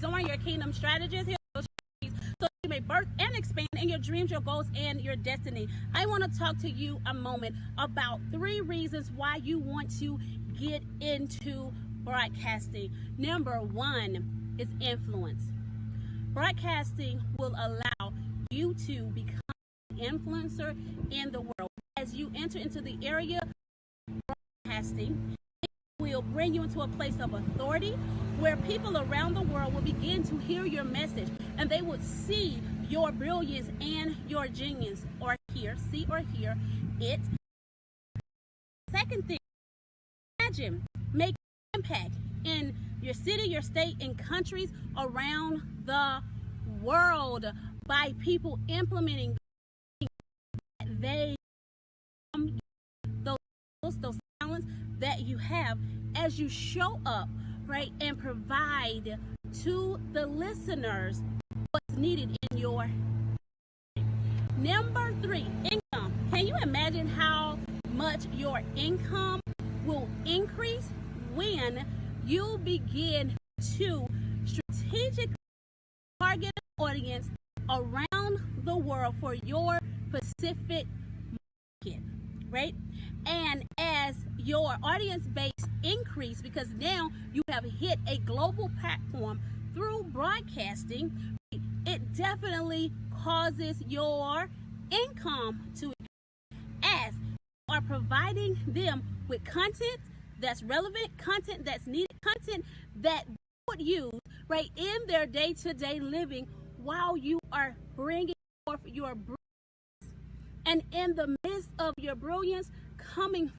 showing your kingdom strategies. Here are those strategies so you may birth and expand in your dreams, your goals, and your destiny. I want to talk to you a moment about 3 reasons why you want to get into broadcasting. Number 1 is influence. Broadcasting will allow you to become an influencer in the world. As you enter into the area of broadcasting, it will bring you into a place of authority where people around the world will begin to hear your message, and they would see your brilliance and your genius, or see or hear it. Second thing, imagine making an impact in your city, your state, and countries around the world by people implementing those talents that you have as you show up, right, and provide to the listeners what's needed in your. Number 3, income. Can you imagine how much your income will increase when you begin to strategically target an audience around the world for your specific market, right? And as your audience base increase, because now you have hit a global platform through broadcasting, it definitely causes your income to increase as you are providing them with content that's relevant, content that's needed, content that they would use right in their day-to-day living while you are bringing forth your brilliance. And in the midst of your brilliance coming,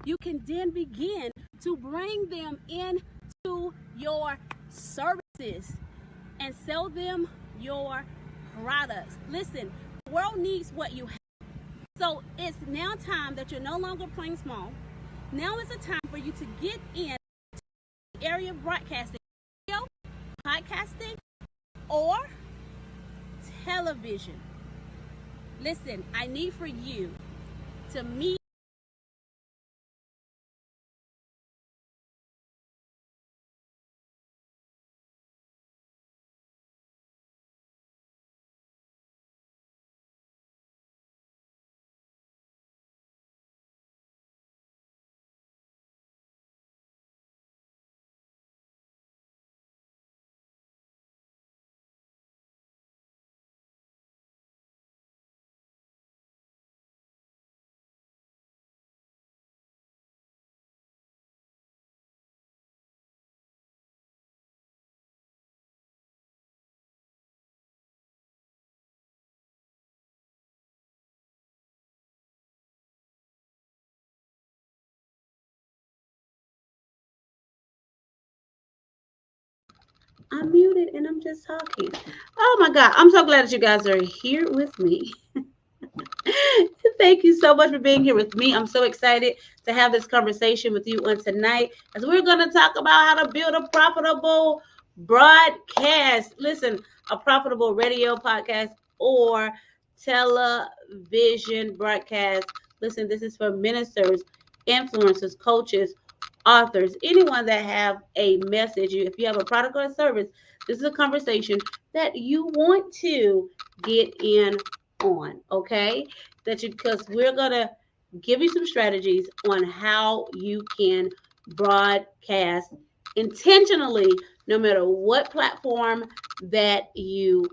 you can then begin to bring them into your services and sell them your products. Listen, the world needs what you have. So it's now time that you're no longer playing small. Now is the time for you to get in the area of broadcasting, radio, podcasting, or television. Listen, I need for you to meet I'm muted and I'm just talking. Oh my God. I'm so glad that you guys are here with me. Thank you so much for being here with me. I'm so excited to have this conversation with you on tonight as we're going to talk about how to build a profitable broadcast. Listen, a profitable radio podcast or television broadcast. Listen, this is for ministers, influencers, coaches, authors, anyone that have a message. If you have a product or a service, this is a conversation that you want to get in on, okay? Because we're gonna give you some strategies on how you can broadcast intentionally, no matter what platform that you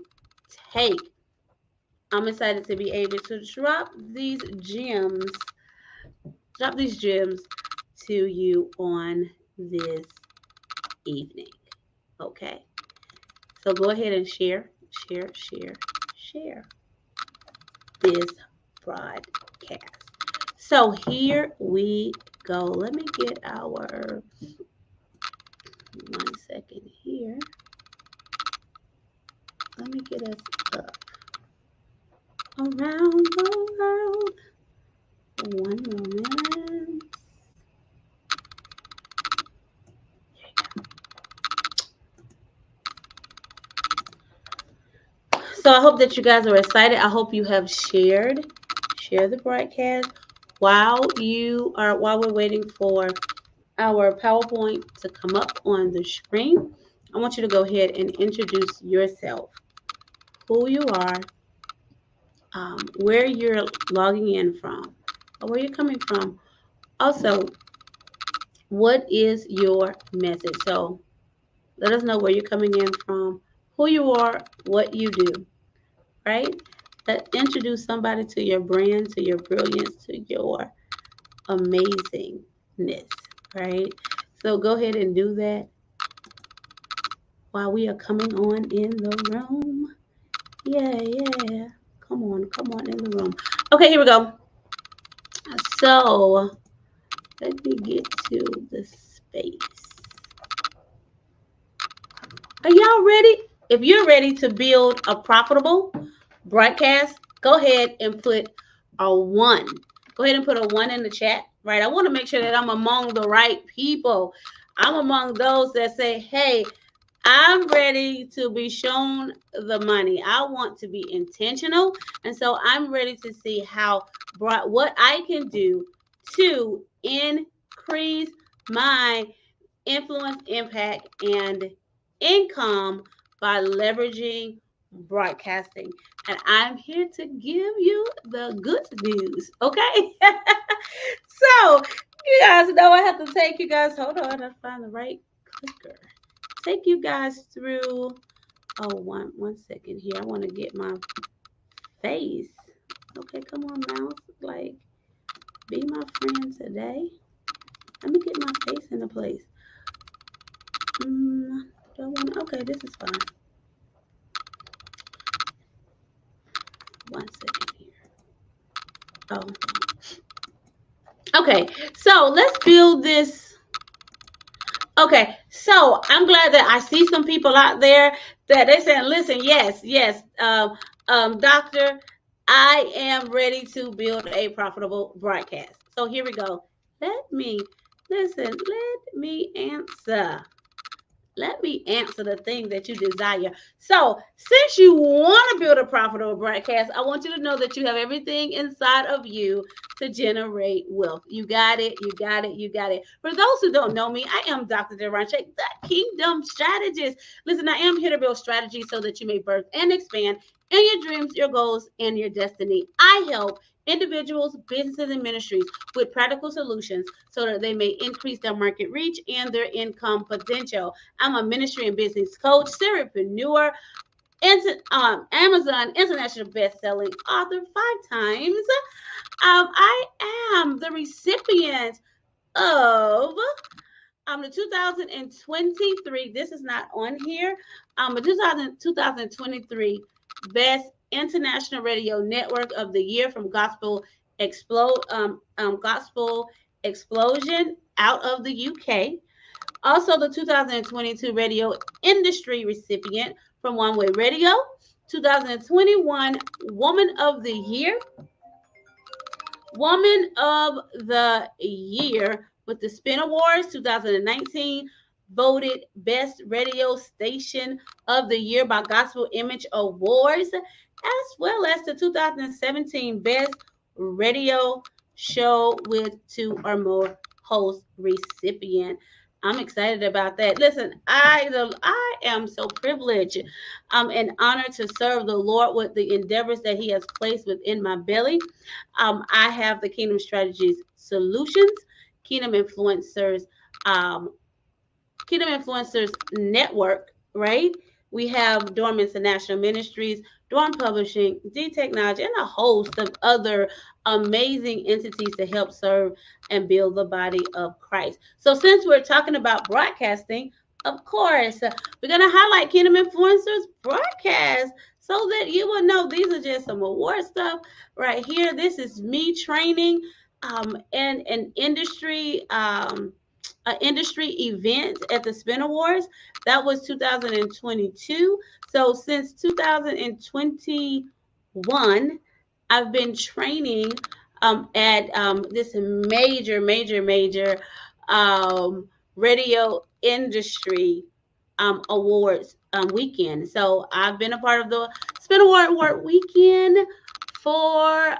take. I'm excited to be able to drop these gems to you on this evening. Okay. So go ahead and share this broadcast. So here we go. Let me get our 1 second here. Let me get us up around the world. 1 moment. So I hope that you guys are excited. I hope you have share the broadcast while we're waiting for our PowerPoint to come up on the screen. I want you to go ahead and introduce yourself, who you are, where you're logging in from, or where you're coming from. Also, what is your message? So let us know where you're coming in from, who you are, what you do, right? That introduce somebody to your brand, to your brilliance, to your amazingness, right? So go ahead and do that while we are coming on in the room. Yeah, yeah. Come on in the room. Okay, here we go. So let me get to the space. Are y'all ready? If you're ready to build a profitable broadcast, go ahead and put a one. Go ahead and put a one in the chat, right? I want to make sure that I'm among the right people. I'm among those that say, hey, I'm ready to be shown the money. I want to be intentional. And so I'm ready to see what I can do to increase my influence, impact, and income by leveraging broadcasting. And I'm here to give you the good news, okay? So, you guys know I have to take you guys, hold on, I find the right clicker. Take you guys through, one second here. I want to get my face. Okay, come on, mouse. Like, be my friend today. Let me get my face into place. Okay, this is fine. One second here. Okay, so let's build this. Okay, so I'm glad that I see some people out there that they saying, listen, yes, doctor, I am ready to build a profitable broadcast. So here we go. Let me answer. Let me answer the thing that you desire. So, since you want to build a profitable broadcast, I want you to know that you have everything inside of you to generate wealth. You got it. You got it. You got it. For those who don't know me, I am Dr. Deranche, the Kingdom Strategist. Listen, I am here to build strategy so that you may birth and expand in your dreams, your goals, and your destiny. I help individuals, businesses, and ministries with practical solutions so that they may increase their market reach and their income potential. I'm a ministry and business coach, serialpreneur, Amazon international best-selling author 5 times. I am the recipient of the 2023. This is not on here. The 2023 Best International Radio Network of the Year from Gospel Explosion out of the UK. Also, the 2022 Radio Industry recipient from One Way Radio. 2021 Woman of the Year. Woman of the Year with the Spin Awards 2019, voted Best Radio Station of the Year by Gospel Image Awards, as well as the 2017 Best Radio Show with 2 or more hosts recipient. I'm excited about that. Listen, I am so privileged and honored to serve the Lord with the endeavors that He has placed within my belly. I have the Kingdom Strategies Solutions, Kingdom Influencers, Kingdom Influencers Network, right? We have Dorm International Ministries, Dorm Publishing, D Technology, and a host of other amazing entities to help serve and build the body of Christ. So, since we're talking about broadcasting, of course, we're going to highlight Kingdom Influencers broadcast so that you will know these are just some award stuff right here. This is me training and an industry event at the Spin Awards. That was 2022. So since 2021, I've been training at this major radio industry awards weekend. So I've been a part of the Spin Award weekend for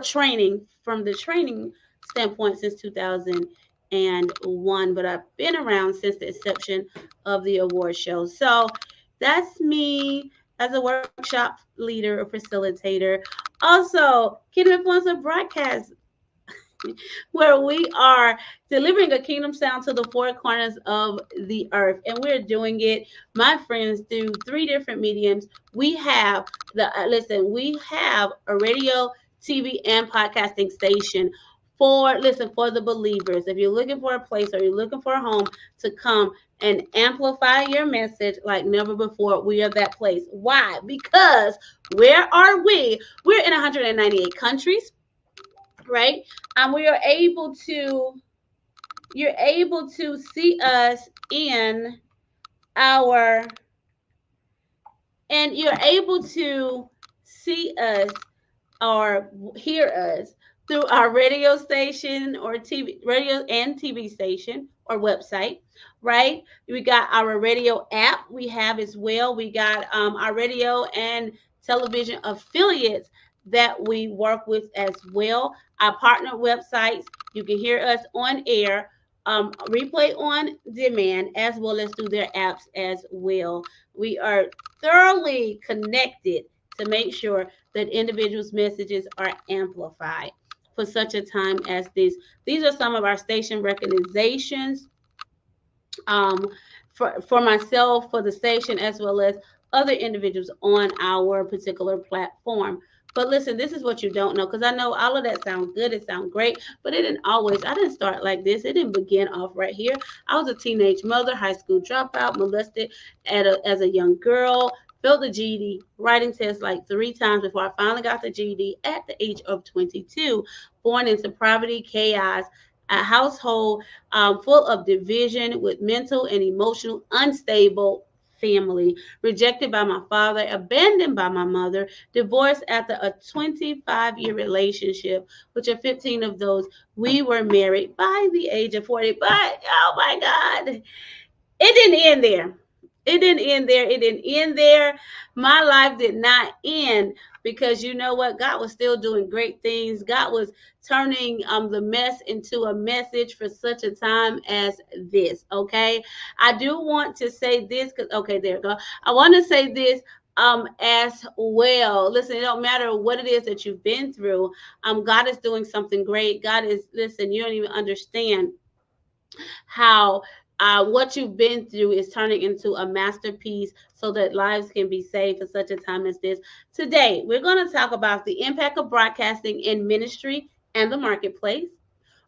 training, from the training standpoint, since 2018. but I've been around since the inception of the award show. So that's me as a workshop leader or facilitator. Also, Kingdom Influencer Broadcast, where we are delivering a kingdom sound to the four corners of the earth. And we're doing it, my friends, through three different mediums. We have we have a radio, TV, and podcasting station for the believers. If you're looking for a place or you're looking for a home to come and amplify your message like never before, we are that place. Why? Because where are we? We're in 198 countries, right? We are able to, you're able to see us in our, and you're able to see us or hear us through our radio station or radio and TV station or website, right? We got our radio app we have as well. We got our radio and television affiliates that we work with as well. Our partner websites, you can hear us on air, replay on demand, as well as through their apps as well. We are thoroughly connected to make sure that individuals' messages are amplified for such a time as this. These are some of our station recognitions for myself, for the station, as well as other individuals on our particular platform. But listen, this is what you don't know, because I know all of that sounds good. It sounds great, but it didn't always. I didn't start like this. It didn't begin off right here. I was a teenage mother, high school dropout, molested as a young girl, failed the GED writing test like 3 times before I finally got the GED at the age of 22. Born into poverty, chaos, a household full of division with mental and emotional unstable family, rejected by my father, abandoned by my mother, divorced after a 25-year relationship, which are 15 of those we were married by the age of 40. But oh my God, it didn't end there. It didn't end there. It didn't end there. My life did not end, because you know what? God was still doing great things. God was turning the mess into a message for such a time as this. Okay. I do want to say this because, okay, there you go. I want to say this as well. Listen, it don't matter what it is that you've been through. God is doing something great. God is, listen, you don't even understand how what you've been through is turning into a masterpiece so that lives can be saved for such a time as this. Today, we're going to talk about the impact of broadcasting in ministry and the marketplace,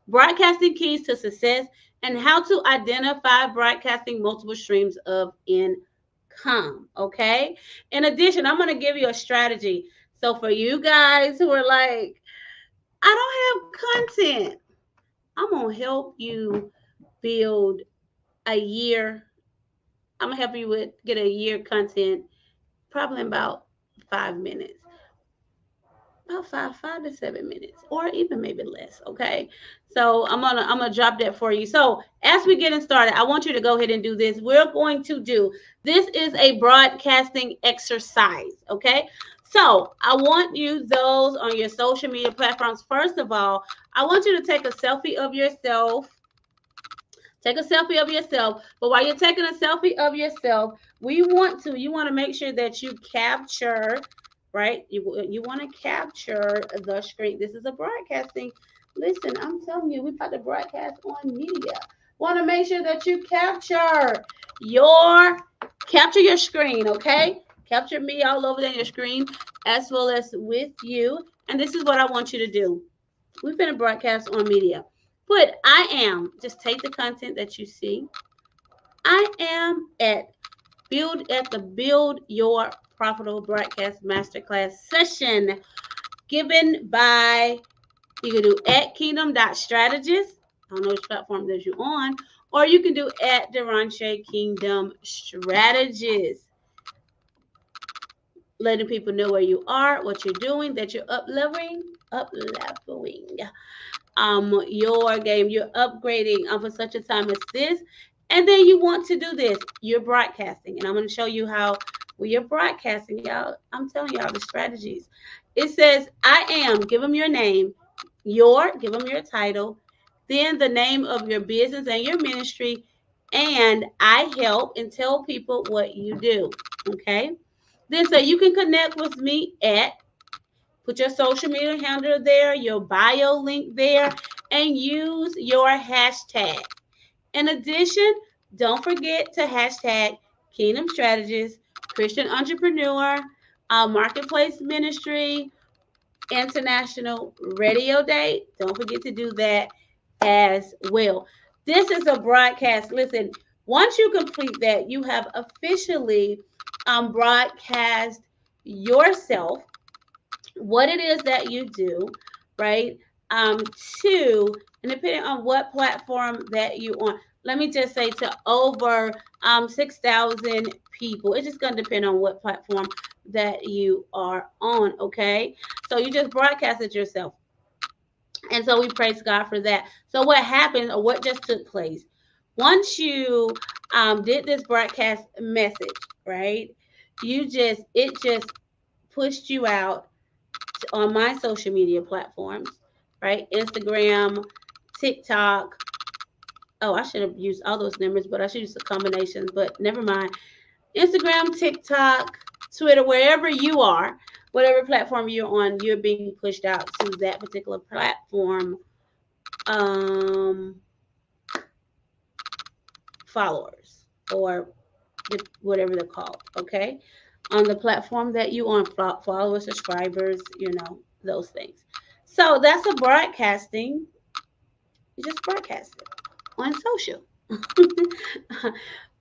broadcasting keys to success, and how to identify broadcasting multiple streams of income. Okay. In addition, I'm going to give you a strategy. So for you guys who are like, I don't have content, I'm going to help you build a year. I'm gonna help you with get a year content, probably in about 5 minutes, about 5 to 7 minutes, or even maybe less. Okay, so I'm gonna drop that for you. So as we getting started, I want you to go ahead and do this. We're going to do this is a broadcasting exercise. Okay, so I want you, those on your social media platforms, first of all, I want you to take a selfie of yourself. Take a selfie of yourself. But while you're taking a selfie of yourself, you want to make sure that you capture, right? You want to capture the screen. This is a broadcasting. Listen, I'm telling you, we about to broadcast on media. Want to make sure that you capture your screen, okay? Capture me all over there your screen, as well as with you. And this is what I want you to do. We've been a broadcast on media. But I am, just take the content that you see. I am at the Build Your Profitable Broadcast Masterclass session given by, you can do at kingdom.strategist. I don't know which platform that you're on. Or you can do at Deronche Kingdom Strategist. Letting people know where you are, what you're doing, that you're up-leveling your game, you're upgrading for such a time as this. And then you want to do this, you're broadcasting, and I'm going to show you how you're broadcasting. Y'all, I'm telling y'all the strategies. It says I am, give them your name, give them your title, then the name of your business and your ministry, and I help and tell people what you do. Okay? Then so you can connect with me at, put your social media handle there, your bio link there, and use your hashtag. In addition, don't forget to hashtag Kingdom Strategist, Christian Entrepreneur, Marketplace Ministry, International Radio Day. Don't forget to do that as well. This is a broadcast. Listen, once you complete that, you have officially broadcast yourself, what it is that you do, right? To, and depending on what platform that you on, let me just say to over 6,000 people. It's just going to depend on what platform that you are on, okay? So you just broadcasted yourself. And so we praise God for that. So what happened, or what just took place? Once you did this broadcast message, right? It just pushed you out on my social media platforms, right? Instagram, TikTok. Oh, I should have used all those numbers, but I should use the combinations, but never mind. Instagram, TikTok, Twitter, wherever you are, whatever platform you're on, you're being pushed out to that particular platform followers, or whatever they're called, okay? On the platform that you on, followers, subscribers, those things. So that's a broadcasting. You just broadcast it on social.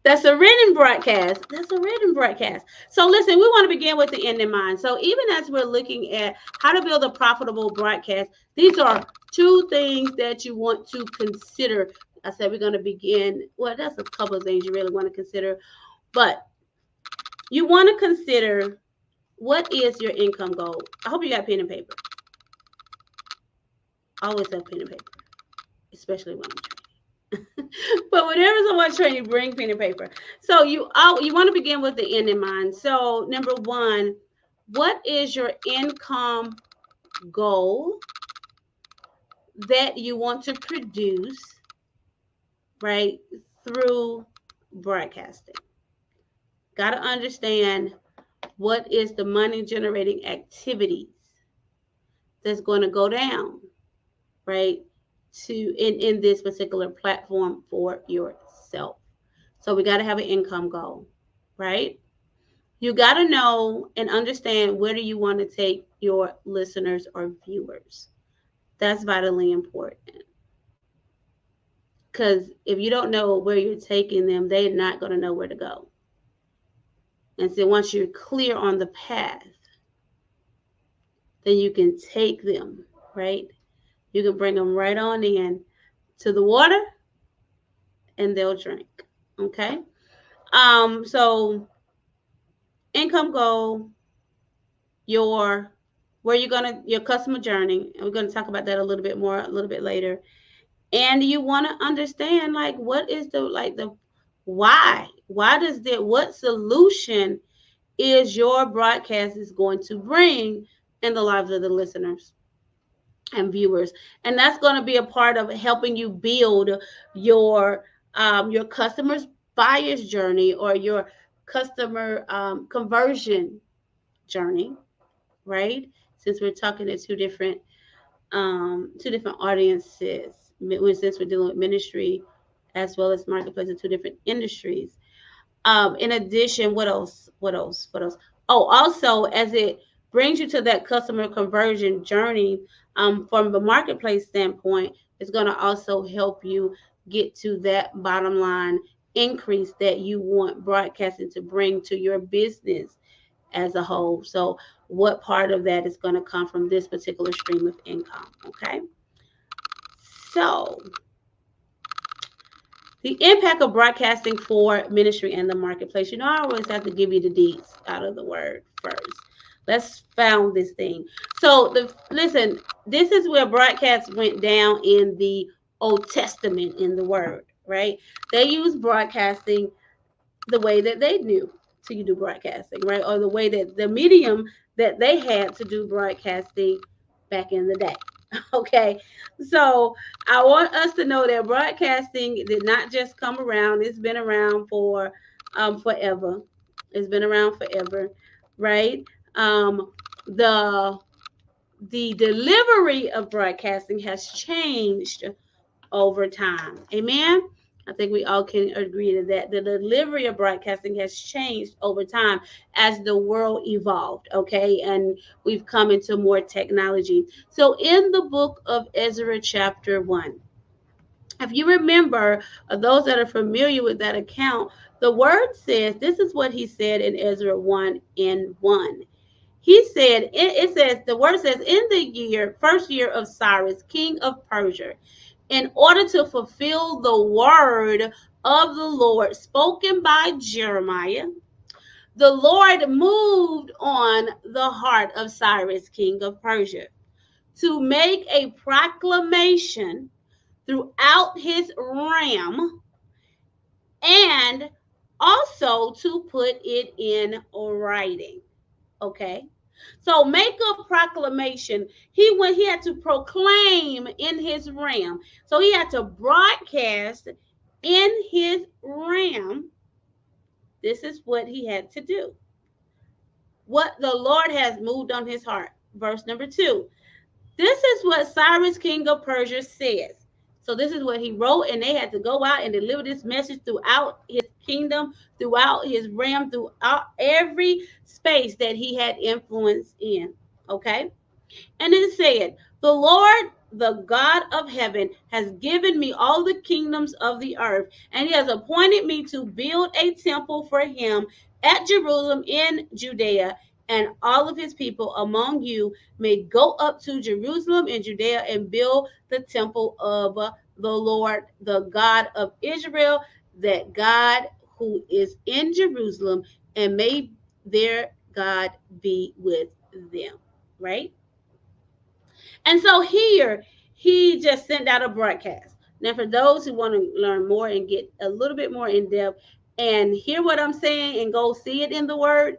That's a written broadcast. That's a written broadcast. So listen, we want to begin with the end in mind. So even as we're looking at how to build a profitable broadcast, these are two things that you want to consider. I said we're going to begin. Well, that's a couple of things you really want to consider. But you want to consider, what is your income goal? I hope you got pen and paper. Always have pen and paper, especially when I'm training. But whenever someone's training, bring pen and paper. So you want to begin with the end in mind. So number one, what is your income goal that you want to produce, right, through broadcasting? Got to understand what is the money generating activities that's going to go down, right, in this particular platform for yourself. So we got to have an income goal, right? You got to know and understand where do you want to take your listeners or viewers. That's vitally important. Because if you don't know where you're taking them, they're not going to know where to go. And so once you're clear on the path, then you can take them, right? You can bring them right on in to the water and they'll drink. Okay. So income goal, your customer journey, and we're gonna talk about that a little bit more a little bit later. And you want to understand, like, what is the why? What solution is your broadcast is going to bring in the lives of the listeners and viewers? And that's going to be a part of helping you build your customers buyer's journey, or your customer conversion journey, right? Since we're talking to two different audiences, since we're dealing with ministry as well as marketplace, in two different industries. In addition, what else? Oh, also, as it brings you to that customer conversion journey, from the marketplace standpoint, it's going to also help you get to that bottom line increase that you want broadcasting to bring to your business as a whole. So what part of that is going to come from this particular stream of income? Okay. So the impact of broadcasting for ministry and the marketplace. I always have to give you the deeds out of the word first. Let's found this thing. So listen, this is where broadcast went down in the Old Testament in the word, right? They used broadcasting the way that they knew to do broadcasting, right? Or the way that the medium that they had to do broadcasting back in the day. Okay, so I want us to know that broadcasting did not just come around. It's been around for forever. It's been around forever, right? The delivery of broadcasting has changed over time. Amen. I think we all can agree to that. The delivery of broadcasting has changed over time as the world evolved, okay? And we've come into more technology. So in the book of Ezra, chapter 1, if you remember, those that are familiar with that account, the word says, this is what he said in Ezra 1 and 1. He said, it says, the word says, in the first year of Cyrus, king of Persia, in order to fulfill the word of the Lord spoken by Jeremiah, the Lord moved on the heart of Cyrus, king of Persia, to make a proclamation throughout his realm and also to put it in writing. Okay. So make a proclamation. He had to proclaim in his realm. So he had to broadcast in his realm. This is what he had to do. What the Lord has moved on his heart. Verse number 2. This is what Cyrus, king of Persia, says. So this is what he wrote, and they had to go out and deliver this message throughout his kingdom, throughout his realm, throughout every space that he had influence in. Okay? And it said, the Lord, the God of heaven, has given me all the kingdoms of the earth, and he has appointed me to build a temple for him at Jerusalem in Judea, and all of his people among you may go up to Jerusalem in Judea and build the temple of the Lord, the God of Israel, that God who is in Jerusalem, and may their God be with them. Right? And so here, he just sent out a broadcast. Now, for those who want to learn more and get a little bit more in depth and hear what I'm saying and go see it in the word,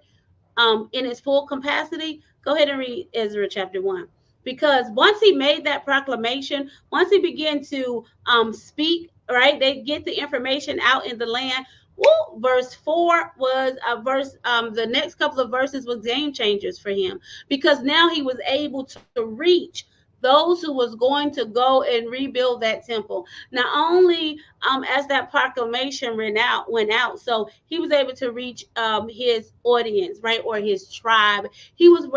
in its full capacity, go ahead and read Ezra chapter 1. Because once he made that proclamation, once he began to speak, right, they get the information out in the land. Woo, verse 4 was a verse, the next couple of verses was game changers for him, because now he was able to reach those who was going to go and rebuild that temple. Not only as that proclamation went out, so he was able to reach his audience, right, or his tribe. He was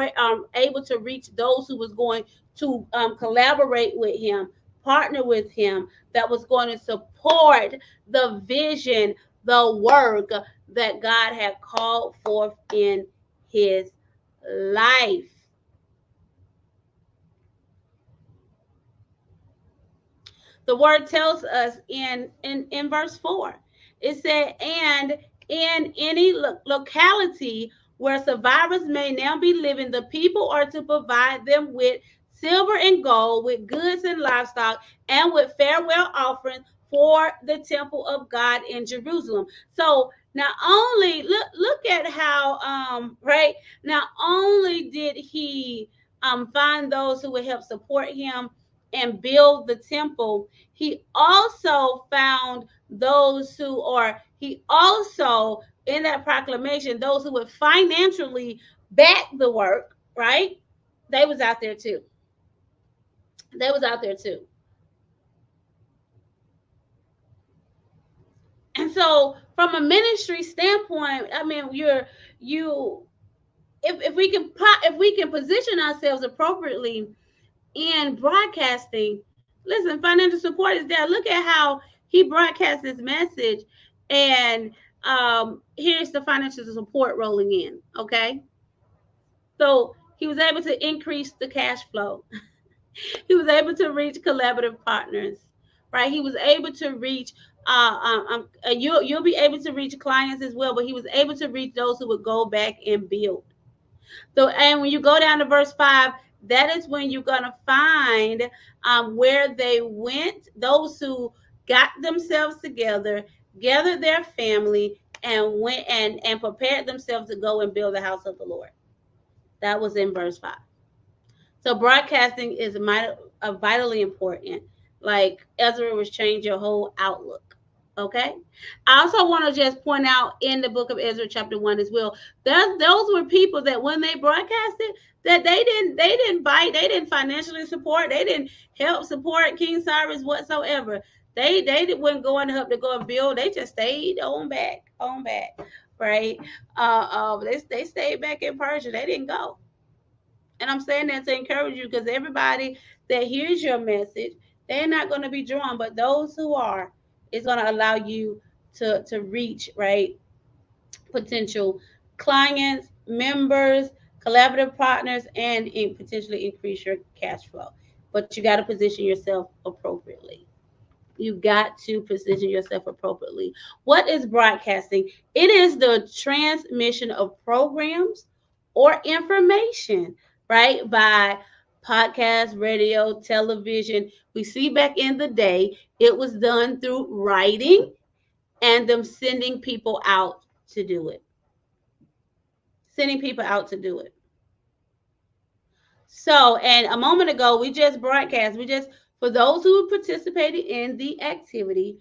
able to reach those who was going to collaborate with him, partner with him, that was going to support the vision, the work that God had called forth in his life. The word tells us in verse 4, it said, and in any locality where survivors may now be living, the people are to provide them with silver and gold, with goods and livestock, and with farewell offerings for the temple of God in Jerusalem. So not only look at how right, not only did he find those who would help support him and build the temple, he also found those who, or he also, in that proclamation, those who would financially back the work, right? They was out there too. They was out there too. And so from a ministry standpoint, I mean, you if we can position ourselves appropriately in broadcasting, listen, financial support is there. Look at how he broadcasts this message, and here's the financial support rolling in. Okay, so he was able to increase the cash flow. He was able to reach collaborative partners, right? He was able to reach. You'll be able to reach clients as well, but he was able to reach those who would go back and build. So, and when you go down to verse 5, that is when you're going to find where they went, those who got themselves together, gathered their family, and went and prepared themselves to go and build the house of the Lord. That was in verse 5. So broadcasting is vitally important. Like Ezra was change your whole outlook. Okay. I also want to just point out in the book of Ezra, chapter 1 as well. Those were people that when they broadcasted, that they didn't bite, they didn't financially support, they didn't help support King Cyrus whatsoever. They wouldn't go and help to go and build. They just stayed on back, right? They stayed back in Persia. They didn't go. And I'm saying that to encourage you because everybody that hears your message, they're not going to be drawn, but those who are, it's going to allow you to reach, right, potential clients, members, collaborative partners, and potentially increase your cash flow. But you got to position yourself appropriately. You got to position yourself appropriately. What is broadcasting? It is the transmission of programs or information, right? By podcast, radio, television. We see back in the day, it was done through writing and them sending people out to do it. Sending people out to do it. So, and a moment ago, we just broadcast. For those who participated in the activity,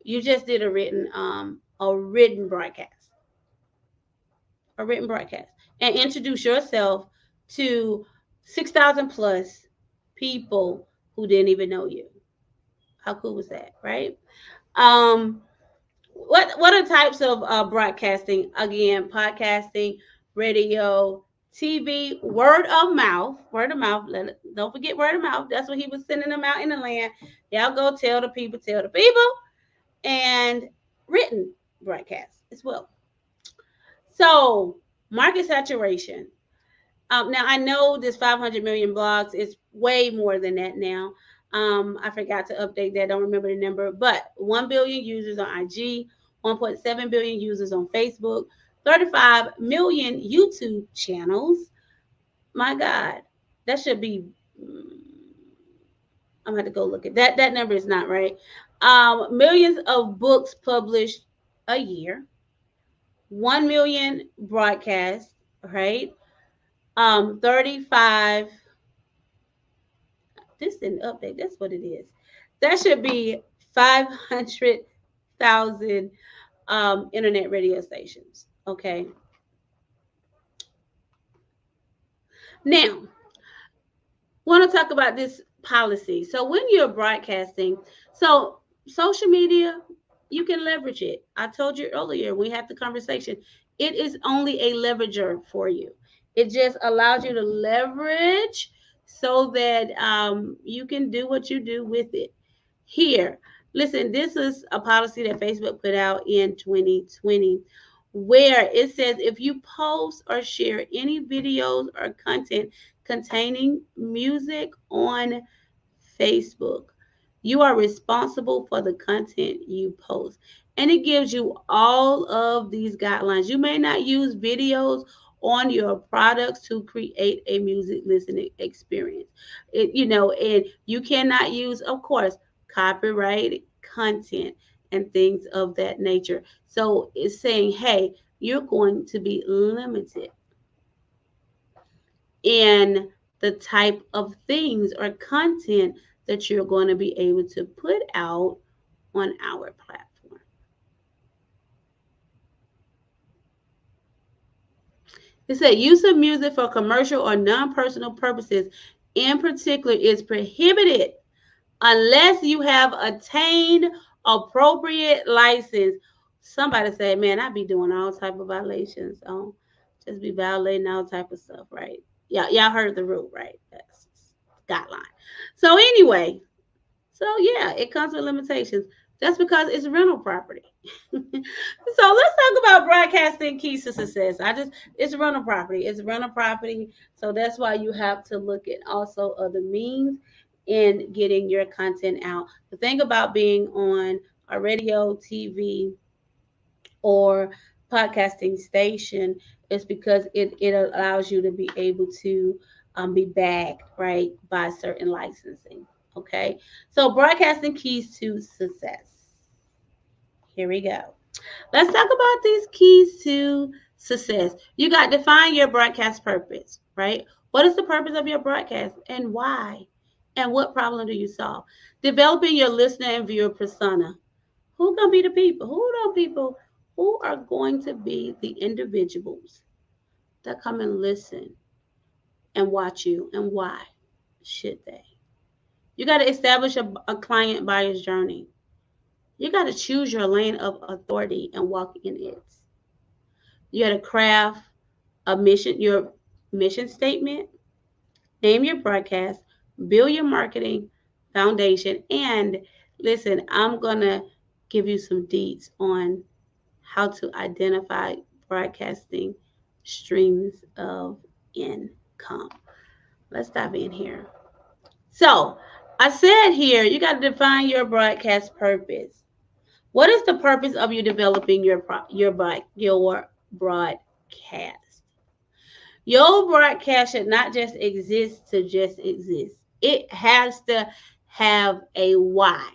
you just did a written broadcast. A written broadcast. And introduce yourself to 6,000 plus people who didn't even know you. How cool was that, right? What are types of broadcasting? Again, podcasting, radio, TV, word of mouth. Word of mouth. Don't forget word of mouth. That's what he was sending them out in the land. Y'all go tell the people. And written broadcasts as well. So market saturation. Now I know this 500 million blogs is way more than that now. I forgot to update that. Don't remember the number, but 1 billion users on IG, 1.7 billion users on Facebook, 35 million YouTube channels. My God, that should be. I'm going to go look at that. That number is not right. Millions of books published a year. 1 million broadcasts, right? 35. This didn't update. That's what it is. That should be 500,000 internet radio stations. Okay. Now, want to talk about this policy. So when you're broadcasting, so social media, you can leverage it. I told you earlier, we had the conversation. It is only a leverager for you. It just allows you to leverage so that you can do what you do with it. Here, listen, this is a policy that Facebook put out in 2020 where it says if you post or share any videos or content containing music on Facebook, you are responsible for the content you post. And it gives you all of these guidelines. You may not use videos on your products to create a music listening experience. And you cannot use, of course, copyrighted content and things of that nature. So it's saying, hey, you're going to be limited in the type of things or content that you're going to be able to put out on our platform. It said use of music for commercial or non-personal purposes in particular is prohibited unless you have attained appropriate license. Somebody said, man, I be doing all type of violations. Just be violating all type of stuff, right? Yeah, y'all heard the rule, right? That's guideline. So anyway, yeah, it comes with limitations. That's because it's rental property. So let's talk about broadcasting keys to success. It's rental property. It's rental property. So that's why you have to look at also other means in getting your content out. The thing about being on a radio, TV, or podcasting station is because it allows you to be able to be backed, right, by certain licensing. Okay, so broadcasting keys to success. Here we go. Let's talk about these keys to success. You got to define your broadcast purpose, right? What is the purpose of your broadcast and why? And what problem do you solve? Developing your listener and viewer persona. Who gonna be the people? Who are going to be the individuals that come and listen and watch you, and why should they? You got to establish a client buyer's journey. You got to choose your lane of authority and walk in it. You got to craft your mission statement, name your broadcast, build your marketing foundation, and listen, I'm going to give you some deets on how to identify broadcasting streams of income. Let's dive in here. So, I said here, you got to define your broadcast purpose. What is the purpose of you developing your broadcast? Your broadcast should not just exist to just exist. It has to have a why.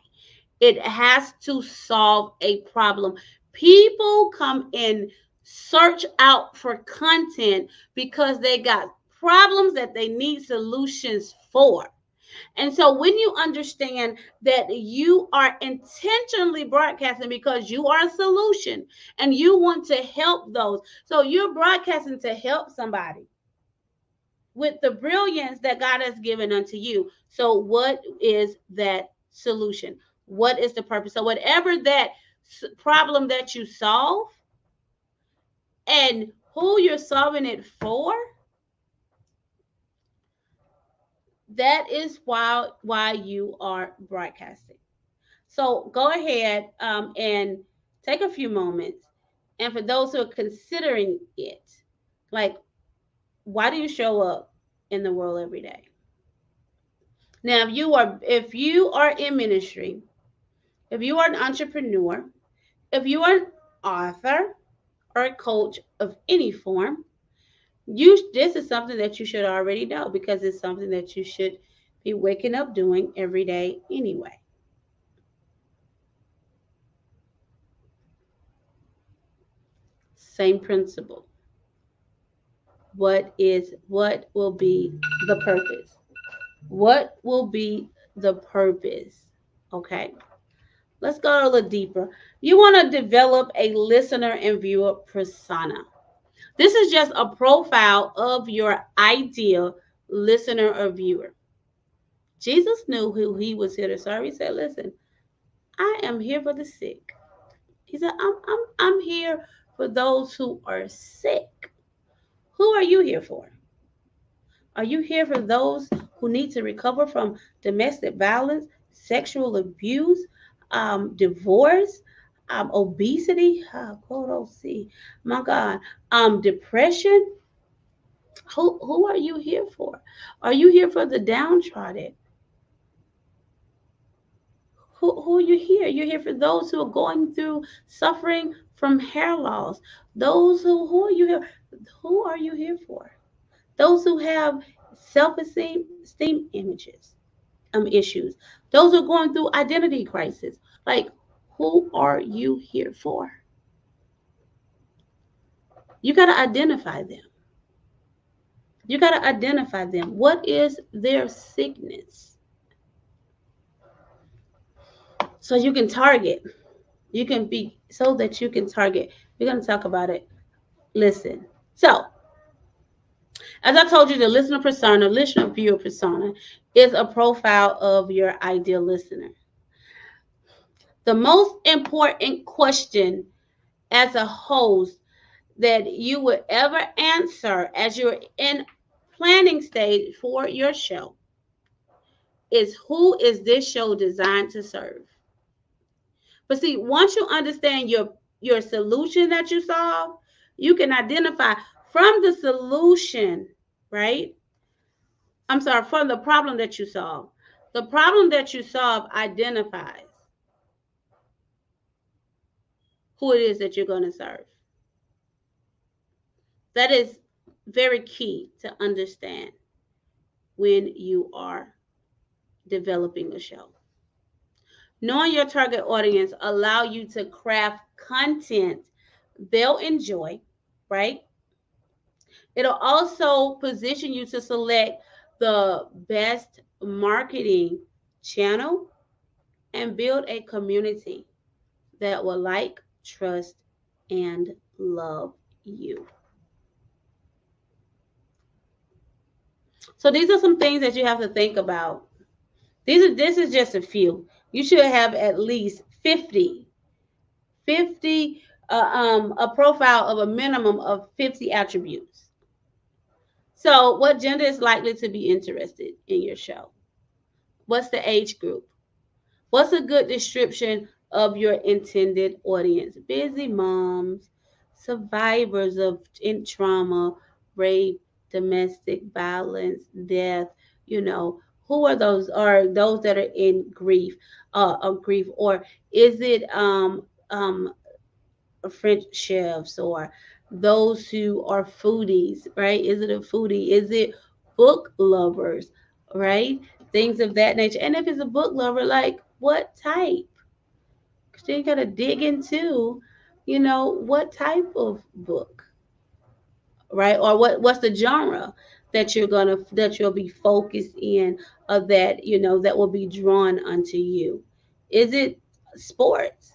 It has to solve a problem. People come and search out for content because they got problems that they need solutions for. And so when you understand that you are intentionally broadcasting because you are a solution and you want to help those, so you're broadcasting to help somebody with the brilliance that God has given unto you. So what is that solution? What is the purpose? So whatever that problem that you solve and who you're solving it for, that is why you are broadcasting. So go ahead and take a few moments. And for those who are considering it, like, why do you show up in the world every day? Now, if you are in ministry, if you are an entrepreneur, if you are an author or a coach of any form, this is something that you should already know because it's something that you should be waking up doing every day anyway. Same principle. What will be the purpose? What will be the purpose? Okay. Let's go a little deeper. You want to develop a listener and viewer persona. This is just a profile of your ideal listener or viewer. Jesus knew who he was here to serve. He said, listen, I am here for the sick. He said, I'm here for those who are sick. Who are you here for? Are you here for those who need to recover from domestic violence, sexual abuse, divorce, obesity? My God, depression. Who are you here for? Are you here for the downtrodden? Who are you here? You're here for those who are going through suffering from hair loss. Those who are you here? Who are you here for? Those who have self-esteem images, issues. Those who are going through identity crisis. Like, who are you here for? You got to identify them. You got to identify them. What is their sickness? So you can target. You can be so that you can target. We're going to talk about it. Listen. So, as I told you, the listener viewer persona is a profile of your ideal listener. The most important question as a host that you would ever answer as you're in planning stage for your show is, who is this show designed to serve? But see, once you understand your solution that you solve, you can identify from the solution, right? I'm sorry, from the problem that you solve. The problem that you solve identifies who it is that you're going to serve. That is very key to understand when you are developing a show. Knowing your target audience allow you to craft content they'll enjoy right? It'll also position you to select the best marketing channel and build a community that will like, trust, and love you. So these are some things that you have to think about. This is just a few. You should have at least 50 a profile of a minimum of 50 attributes. So what gender is likely to be interested in your show? What's the age group? What's a good description of your intended audience? Busy moms, survivors of trauma, rape, domestic violence, death, you know, who are those? Are those that are in grief, or is it French chefs, or those who are foodies, right? Is it a foodie? Is it book lovers, right? Things of that nature. And if it's a book lover, like what type? So you gotta dig into, what type of book, right? Or what's the genre that you'll be focused in, of that, that will be drawn unto you. Is it sports?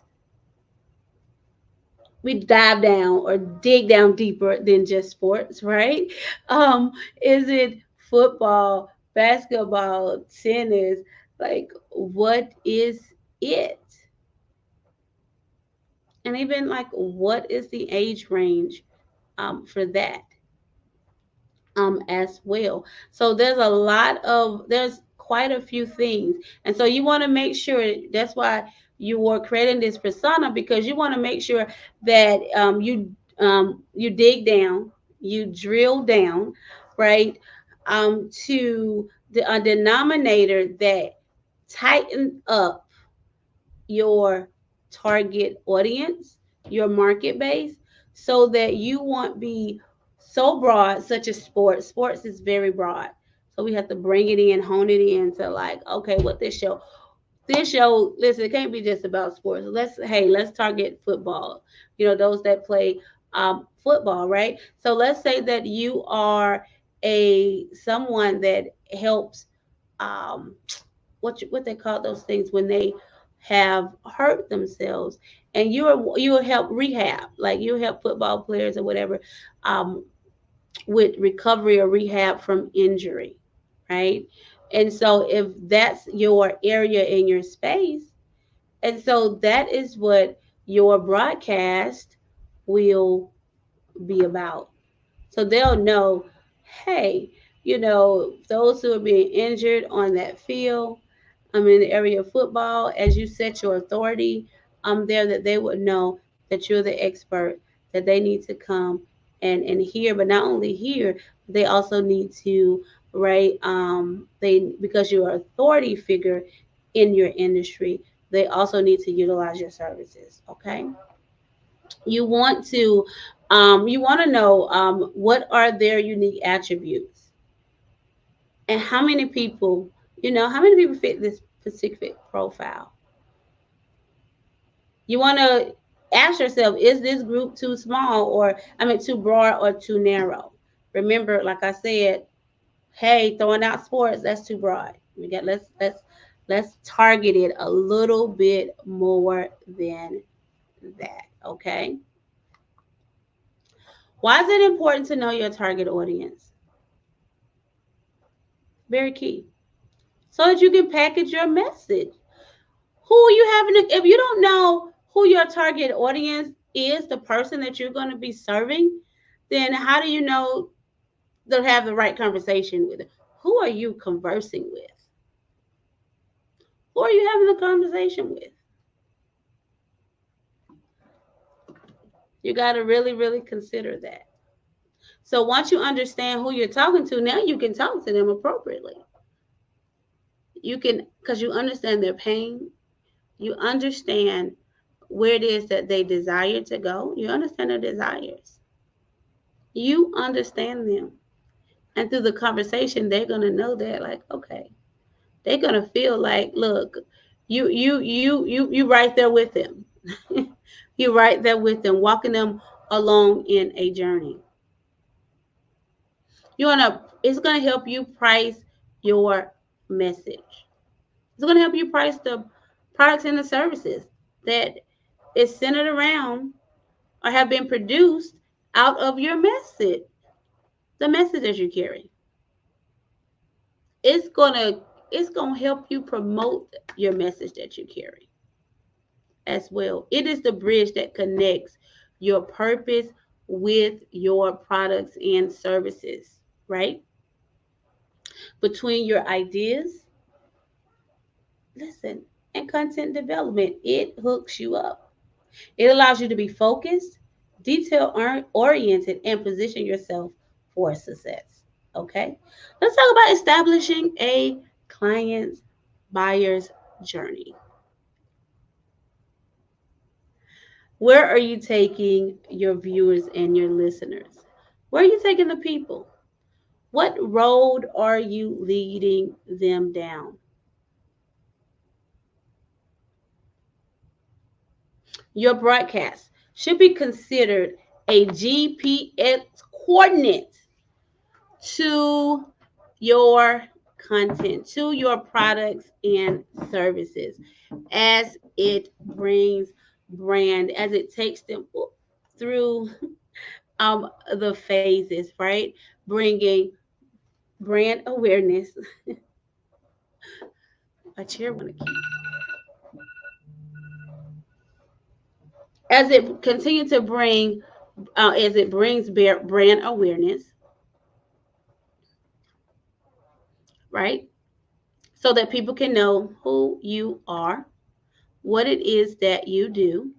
We dive down or dig down deeper than just sports, right? Is it football, basketball, tennis? Like, what is it? And even like, what is the age range for that as well? So there's quite a few things, and so you want to make sure. That's why you were creating this persona, because you want to make sure that you dig down, you drill down, right, to a denominator that tighten up your target audience, your market base, so that you won't be so broad, such as sports. Sports is very broad. So we have to bring it in, hone it in to like, okay, what this show, listen, it can't be just about sports. Let's target football. Those that play football, right? So let's say that you are a someone that helps um what they call those things when they have hurt themselves, and you will help rehab, like you help football players or whatever, um, with recovery or rehab from injury, right? And so if that's your area in your space, and so that is what your broadcast will be about. So they'll know, hey, those who are being injured on that field, in the area of football, as you set your authority there, that they would know that you're the expert, that they need to come and hear, but not only hear, they also need to, right, they, because you're an authority figure in your industry, they also need to utilize your services. Okay. You want to know what are their unique attributes, and how many people fit this specific profile. You want to ask yourself, is this group too small, or too broad or too narrow? Remember, like I said, hey, throwing out sports, that's too broad. Let's target it a little bit more than that. Okay. Why is it important to know your target audience? Very key. So that you can package your message. Who you having? If you don't know who your target audience is, the person that you're going to be serving, then how do you know they'll have the right conversation with it? Who are you conversing with? Who are you having a conversation with? You got to really, really consider that. So once you understand who you're talking to, now you can talk to them appropriately. You can, because you understand their pain, you understand where it is that they desire to go, you understand their desires, you understand them. And through the conversation, they're going to know that, like, okay, they're going to feel like, look, you right there with them. You're right there with them, walking them along in a journey. It's gonna help you price your message. It's gonna help you price the products and the services that is centered around or have been produced out of your message, the message that you carry. It's gonna it's gonna help you promote your message that you carry as well. It is the bridge that connects your purpose with your products and services, right? Between your ideas, listen, and content development, it hooks you up. It allows you to be focused, detail oriented, and position yourself for success. Okay, let's talk about establishing a client's buyer's journey. Where are you taking your viewers and your listeners? Where are you taking the people? What road are you leading them down? Your broadcast should be considered a GPS coordinate to your content, to your products and services, as it brings brand, as it takes them through the phases, right? Bringing brand awareness. A chair want to keep. As it continues to bring, as it brings brand awareness, right? So that people can know who you are, what it is that you do.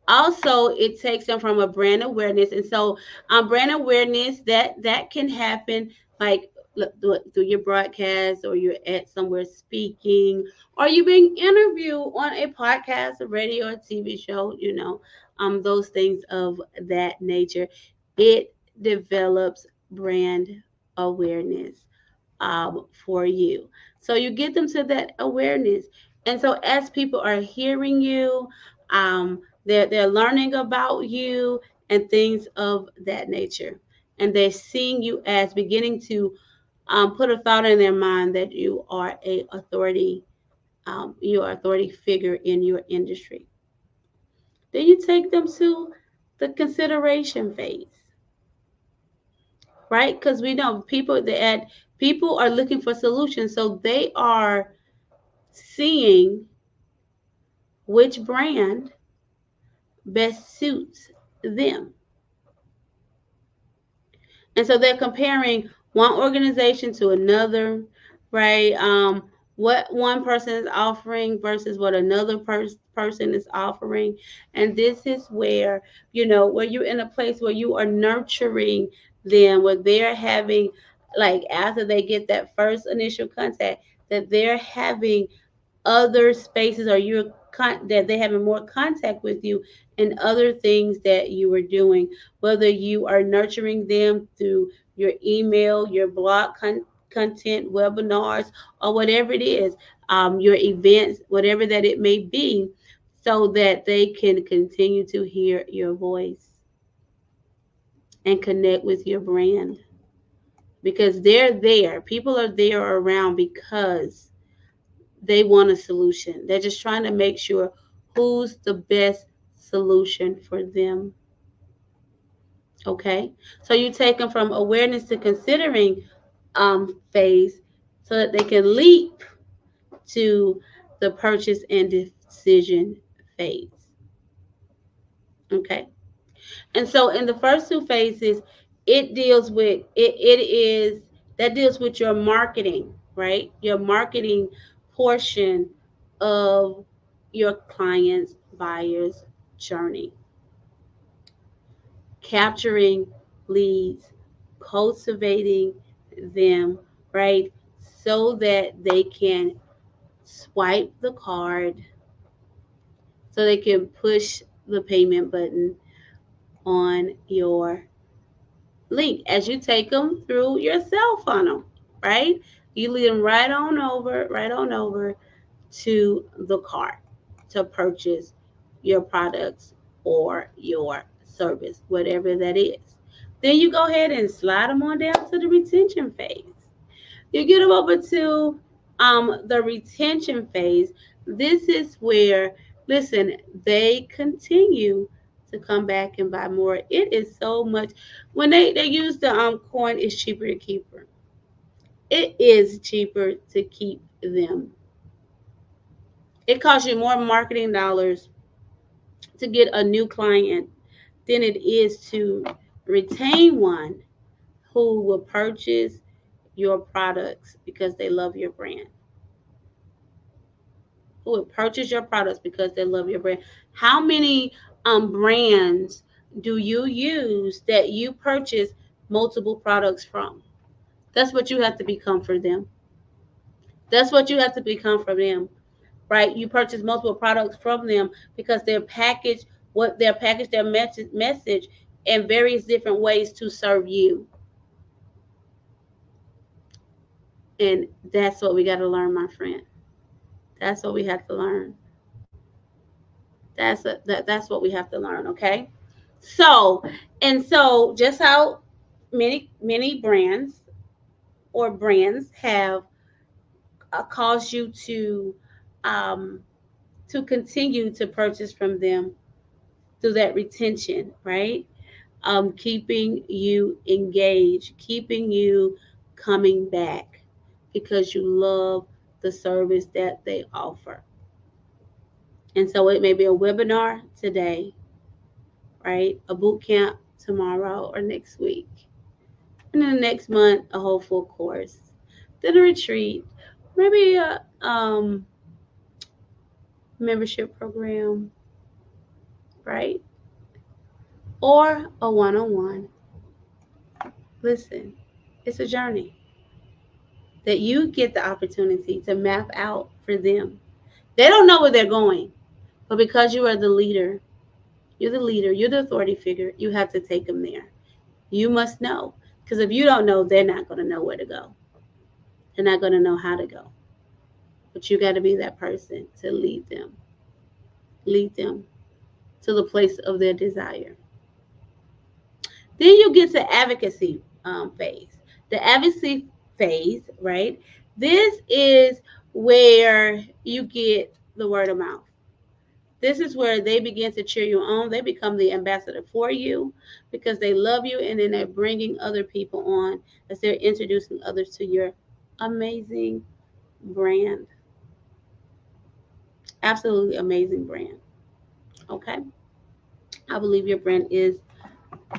Also, it takes them from a brand awareness, and so brand awareness that can happen like through your broadcast, or you're at somewhere speaking, or you're being interviewed on a podcast, a radio, or TV show. Those things of that nature. It develops brand awareness for you. So you get them to that awareness. And so as people are hearing you, they're learning about you and things of that nature. And they're seeing you as beginning to put a thought in their mind that you are authority figure in your industry. Then you take them to the consideration phase, right? Because we know people are looking for solutions, so they are seeing which brand best suits them. And so they're comparing one organization to another, right? What one person is offering versus what another person is offering. And this is where you're in a place where you are nurturing them, where they're having, like, after they get that first initial contact, that they're having other spaces, or that they having more contact with you and other things that you are doing, whether you are nurturing them through your email, your blog content, webinars, or whatever it is, your events, whatever that it may be, so that they can continue to hear your voice and connect with your brand, because they're there. People are there around because they want a solution. They're just trying to make sure who's the best solution for them. Okay? So you take them from awareness to considering phase, so that they can leap to the purchase and decision phase. Okay? And so in the first two phases, it deals with your marketing, right? Your marketing portion of your client's buyer's journey. Capturing leads, cultivating them, right? So that they can swipe the card, so they can push the payment button on your link as you take them through your sell funnel, right? You lead them right on over to the cart to purchase your products or your service, whatever that is. Then you go ahead and slide them on down to the retention phase. You get them over to the retention phase. This is where, listen, they continue to come back and buy more. It is so much. When they use the coin, it's cheaper to keep her. It is cheaper to keep them. It costs you more marketing dollars to get a new client than it is to retain one who will purchase your products because they love your brand. Who will purchase your products because they love your brand. How many brands do you use that you purchase multiple products from? That's what you have to become for them. That's what you have to become for them, right? You purchase multiple products from them because they're packaged, their message in various different ways to serve you. And that's what we got to learn, my friend. That's what we have to learn. That's what we have to learn, okay? So just how many brands have caused you um, to continue to purchase from them through that retention, right? Keeping you engaged, keeping you coming back because you love the service that they offer. And so it may be a webinar today, right? A boot camp tomorrow or next week. And then the next month, a whole full course. Then a retreat, maybe a membership program, right? Or a one-on-one. Listen, it's a journey that you get the opportunity to map out for them. They don't know where they're going, but because you are the leader, you're the authority figure, you have to take them there. You must know, because if you don't know, they're not going to know where to go. They're not going to know how to go. But you got to be that person to lead them to the place of their desire. Then you get to advocacy phase. The advocacy phase, right? This is where you get the word of mouth. This is where they begin to cheer you on. They become the ambassador for you because they love you, and then they're bringing other people on as they're introducing others to your amazing brand. Absolutely amazing brand. Okay? I believe your brand is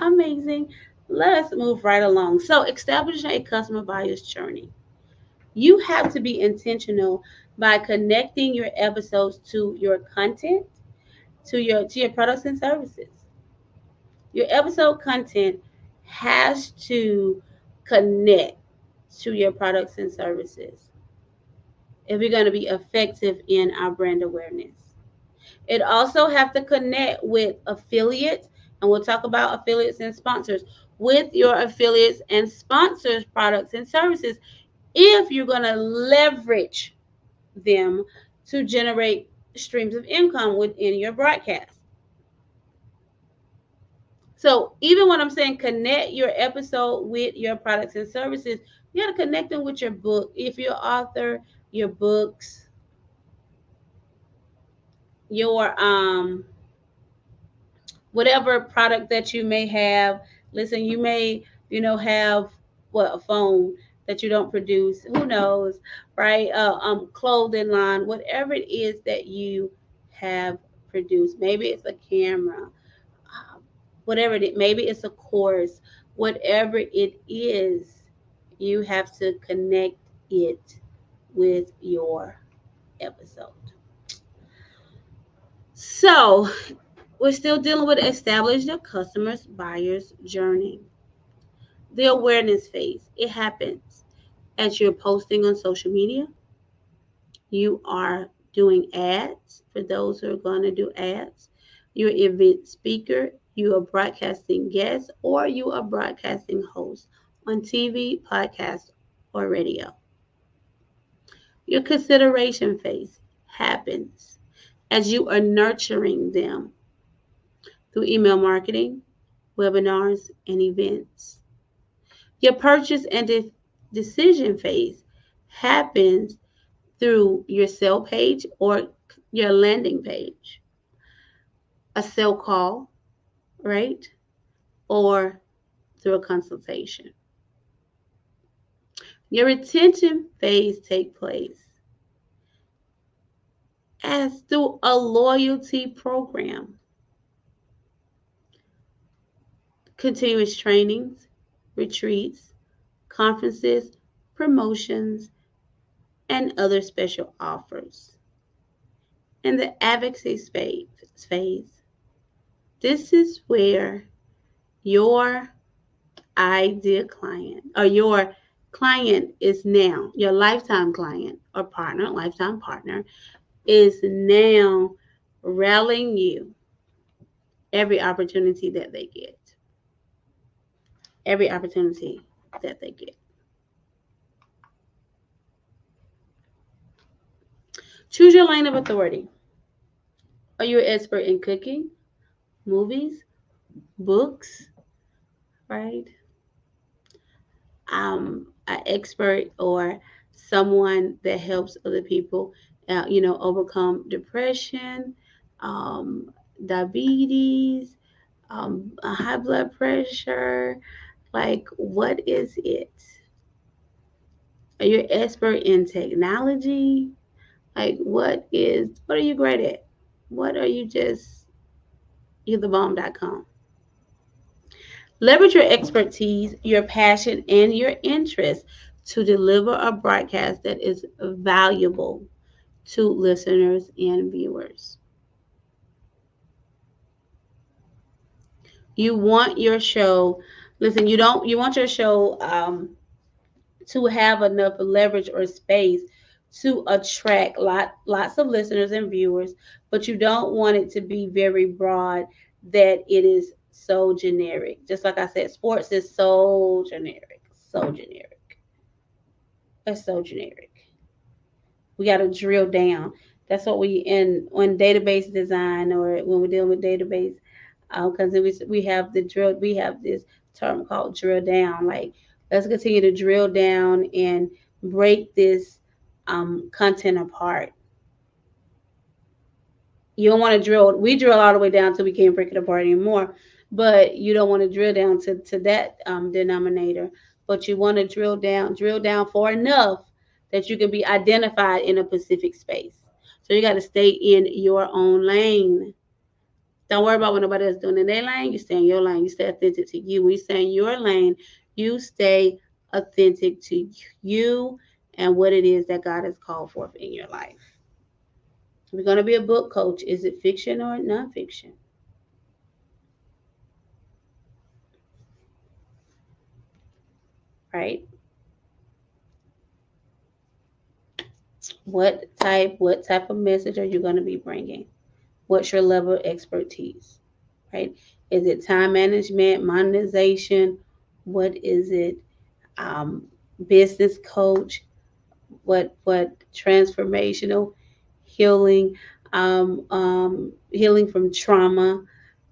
amazing. Let's move right along. So, establishing a customer buyer's journey. You have to be intentional by connecting your episodes to your content, to your products and services. Your episode content has to connect to your products and services if you're going to be effective in our brand awareness. It also have to connect with affiliates, and we'll talk about affiliates and sponsors, with your affiliates and sponsors products and services if you're going to leverage them to generate streams of income within your broadcast. So even when I'm saying connect your episode with your products and services, you got to connect them with your book. If you're an author, your books, your whatever product that you may have. Listen, you may, have a phone that you don't produce. Who knows, right? Clothing line, whatever it is that you have produced. Maybe it's a camera, whatever it is. Maybe it's a course. Whatever it is, you have to connect it with your episode. So we're still dealing with establish the customer's buyer's journey. The awareness phase. It happens as you're posting on social media. You are doing ads for those who are going to do ads. You're an event speaker. You are broadcasting guests, or you are broadcasting hosts on TV, podcast, or radio. Your consideration phase happens as you are nurturing them through email marketing, webinars, and events. Your purchase and decision phase happens through your sale page or your landing page, a sale call, right? Or through a consultation. Your retention phase takes place as through a loyalty program, continuous trainings, retreats, conferences, promotions, and other special offers. In the advocacy phase, this is where your ideal client or your client is now, your lifetime client or partner, lifetime partner, is now rallying you every opportunity that they get. Every opportunity that they get. Choose your lane of authority. Are you an expert in cooking, movies, books, right? An expert or someone that helps other people, overcome depression, um, diabetes, high blood pressure. Like, what is it? Are you an expert in technology? Like, what are you great at? What are you just, you're the bomb.com. Leverage your expertise, your passion, and your interest to deliver a broadcast that is valuable to listeners and viewers. You want your show, listen, you want your show to have enough leverage or space to attract lots of listeners and viewers, but you don't want it to be very broad that it is so generic. Just like I said, sports is so generic, so generic. It's so generic. We got to drill down. That's what we in on database design or when we're dealing with database, because we have the drill. We have this term called drill down. Like, let's continue to drill down and break this content apart. You don't want to drill. We drill all the way down till we can't break it apart anymore. But you don't want to drill down to that denominator. But you want to drill down far enough that you can be identified in a specific space. So you got to stay in your own lane. Don't worry about what nobody else is doing in their lane. You stay in your lane. You stay authentic to you. When you stay in your lane, you stay authentic to you and what it is that God has called forth in your life. If you're going to be a book coach, is it fiction or nonfiction? Right? What type of message are you going to be bringing? What's your level of expertise? Right? Is it time management, monetization? What is it? Business coach? What transformational healing? Healing from trauma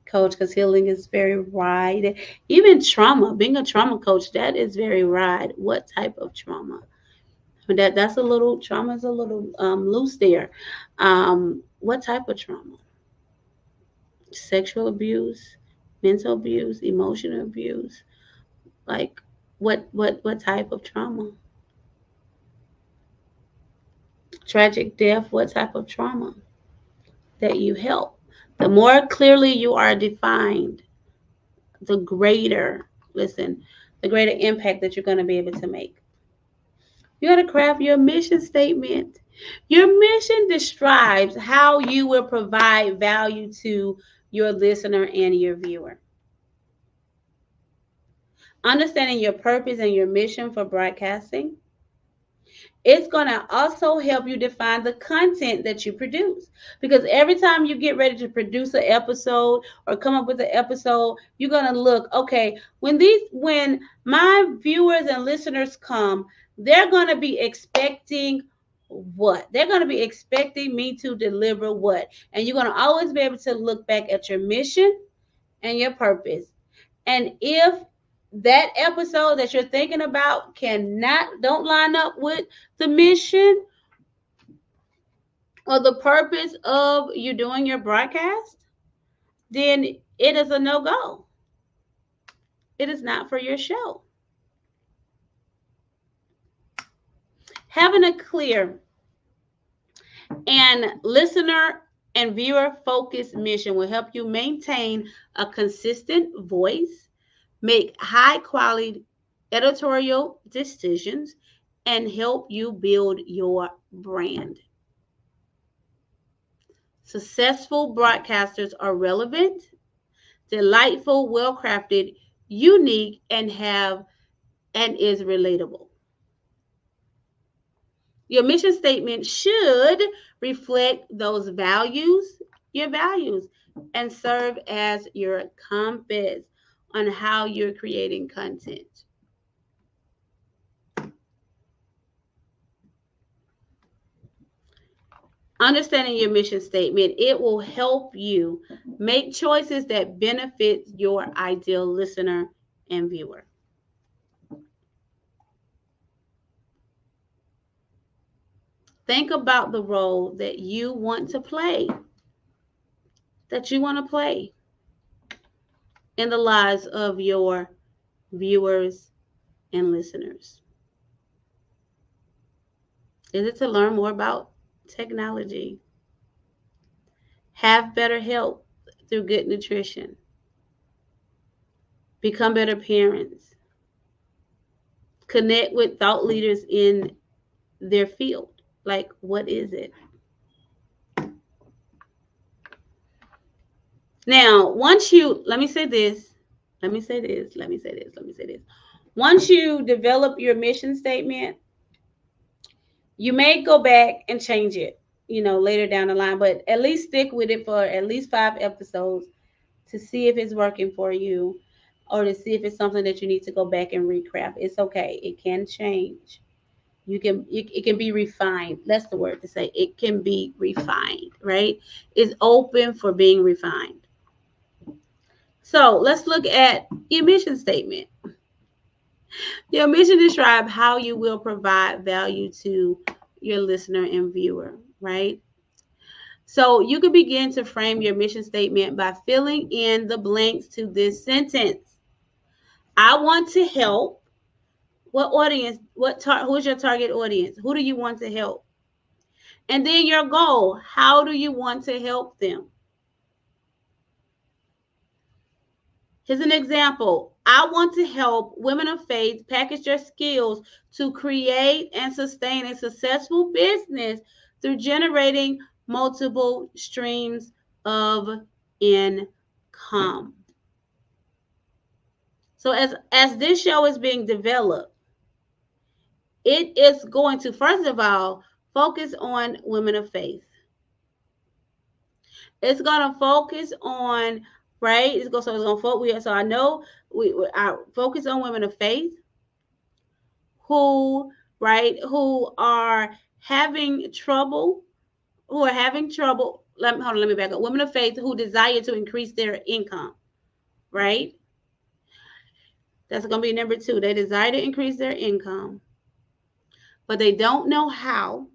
coach, because healing is very wide. Even trauma, being a trauma coach, that is very wide. What type of trauma? That's a little trauma is a little loose there. What type of trauma? Sexual abuse, mental abuse, emotional abuse. Like, what type of trauma? Tragic death. What type of trauma that you help? The more clearly you are defined, the greater, the greater impact that you're going to be able to make. You got to craft your mission statement. Your mission describes how you will provide value to your listener and your viewer. Understanding your purpose and your mission for broadcasting, it's going to also help you define the content that you produce. Because every time you get ready to produce an episode or come up with an episode, you're going to look, okay, when my viewers and listeners come, they're going to be expecting what? They're going to be expecting me to deliver what? And you're going to always be able to look back at your mission and your purpose And if that episode that you're thinking about don't line up with the mission or the purpose of you doing your broadcast, then it is a no-go. It is not for your show. Having a clear and listener and viewer focused mission will help you maintain a consistent voice, make high quality editorial decisions, and help you build your brand. Successful broadcasters are relevant, delightful, well crafted, unique, and is relatable. Your mission statement should reflect those values, your values, and serve as your compass on how you're creating content. Understanding your mission statement, it will help you make choices that benefit your ideal listener and viewer. Think about the role that you want to play, in the lives of your viewers and listeners. Is it to learn more about technology, have better health through good nutrition, become better parents, connect with thought leaders in their field? Like, what is it? Now, let me say this. Once you develop your mission statement, you may go back and change it, later down the line, but at least stick with it for at least 5 episodes to see if it's working for you, or to see if it's something that you need to go back and recraft. It's okay. It can change. It can be refined. That's the word to say. It can be refined, right? It's open for being refined. So let's look at your mission statement. Your mission describes how you will provide value to your listener and viewer, right? So you can begin to frame your mission statement by filling in the blanks to this sentence. I want to help. What audience? Who's your target audience? Who do you want to help? And then your goal. How do you want to help them? Here's an example. I want to help women of faith package their skills to create and sustain a successful business through generating multiple streams of income. So as this show is being developed, it is going to, first of all, focus on women of faith. It's going to focus on, right? So I know I focus on women of faith who are having trouble. Let me back up. Women of faith who desire to increase their income, right? That's going to be number 2. They desire to increase their income, but they don't know how.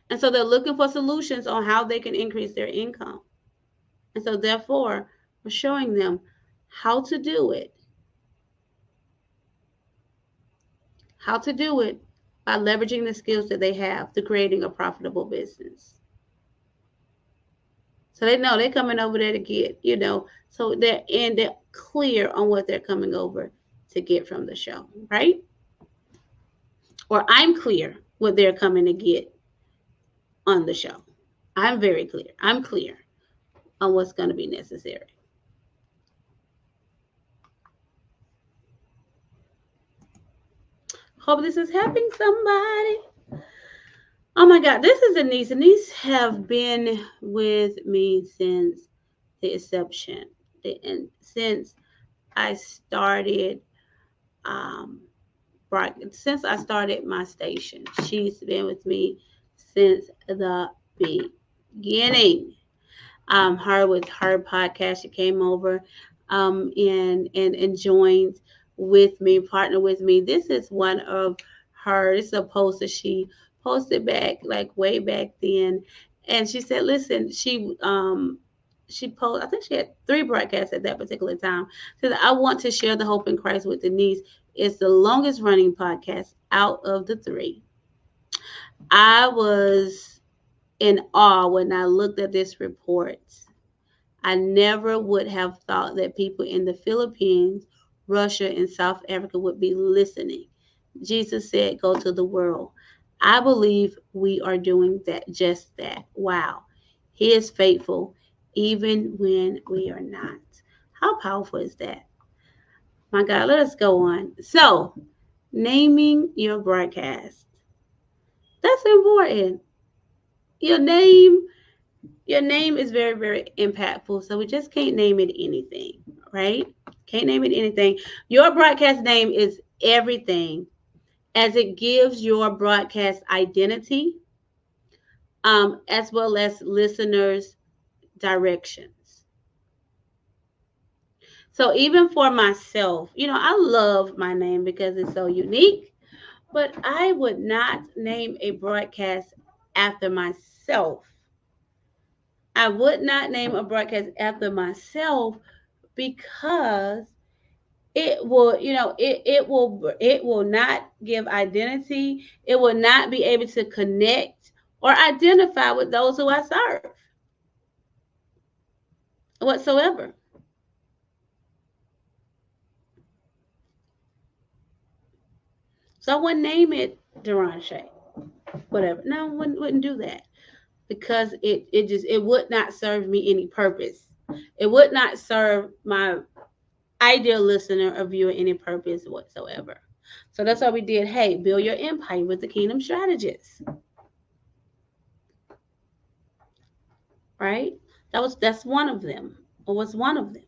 And so they're looking for solutions on how they can increase their income. And so therefore, we're showing them how to do it. How to do it by leveraging the skills that they have to creating a profitable business. So they know they're coming over there to get, so they're clear on what they're coming over to get from the show, right? Or I'm clear what they're coming to get on the show. I'm very clear. I'm clear on what's going to be necessary. Hope this is helping somebody. Oh my God, this is Anise. Anise have been with me since the inception, since I started, since I started my station. She's been with me since the beginning. her with her podcast. She came over and joined with me, partner with me. This is one of her. This is a post that she posted back like way back then, and she said, "Listen, she posted. I think she had 3 broadcasts at that particular time. Said, I want to share the hope in Christ with Denise. It's the longest running podcast out of the 3. I was in awe when I looked at this report. I never would have thought that people in the Philippines, Russia, and South Africa would be listening. Jesus said, go to the world. I believe we are doing that, just that. Wow. He is faithful even when we are not. How powerful is that? My God, let us go on. So, naming your broadcast. That's important. Your name Your name is very, very impactful. So we just can't name it anything, right? Can't name it anything. Your broadcast name is everything, as it gives your broadcast identity, as well as listeners' directions. So even for myself, I love my name because it's so unique, but I would not name a broadcast after myself. I would not name a broadcast after myself because it will not give identity. It will not be able to connect or identify with those who I serve whatsoever. So I wouldn't name it Duran Shay, whatever. No, I wouldn't do that because it would not serve me any purpose. It would not serve my ideal listener or viewer any purpose whatsoever. So that's why we did, hey, build your empire with the kingdom strategist. Right? That's one of them. Or was one of them.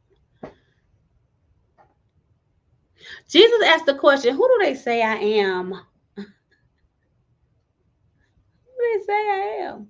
Jesus asked the question, who do they say I am? Who do they say I am?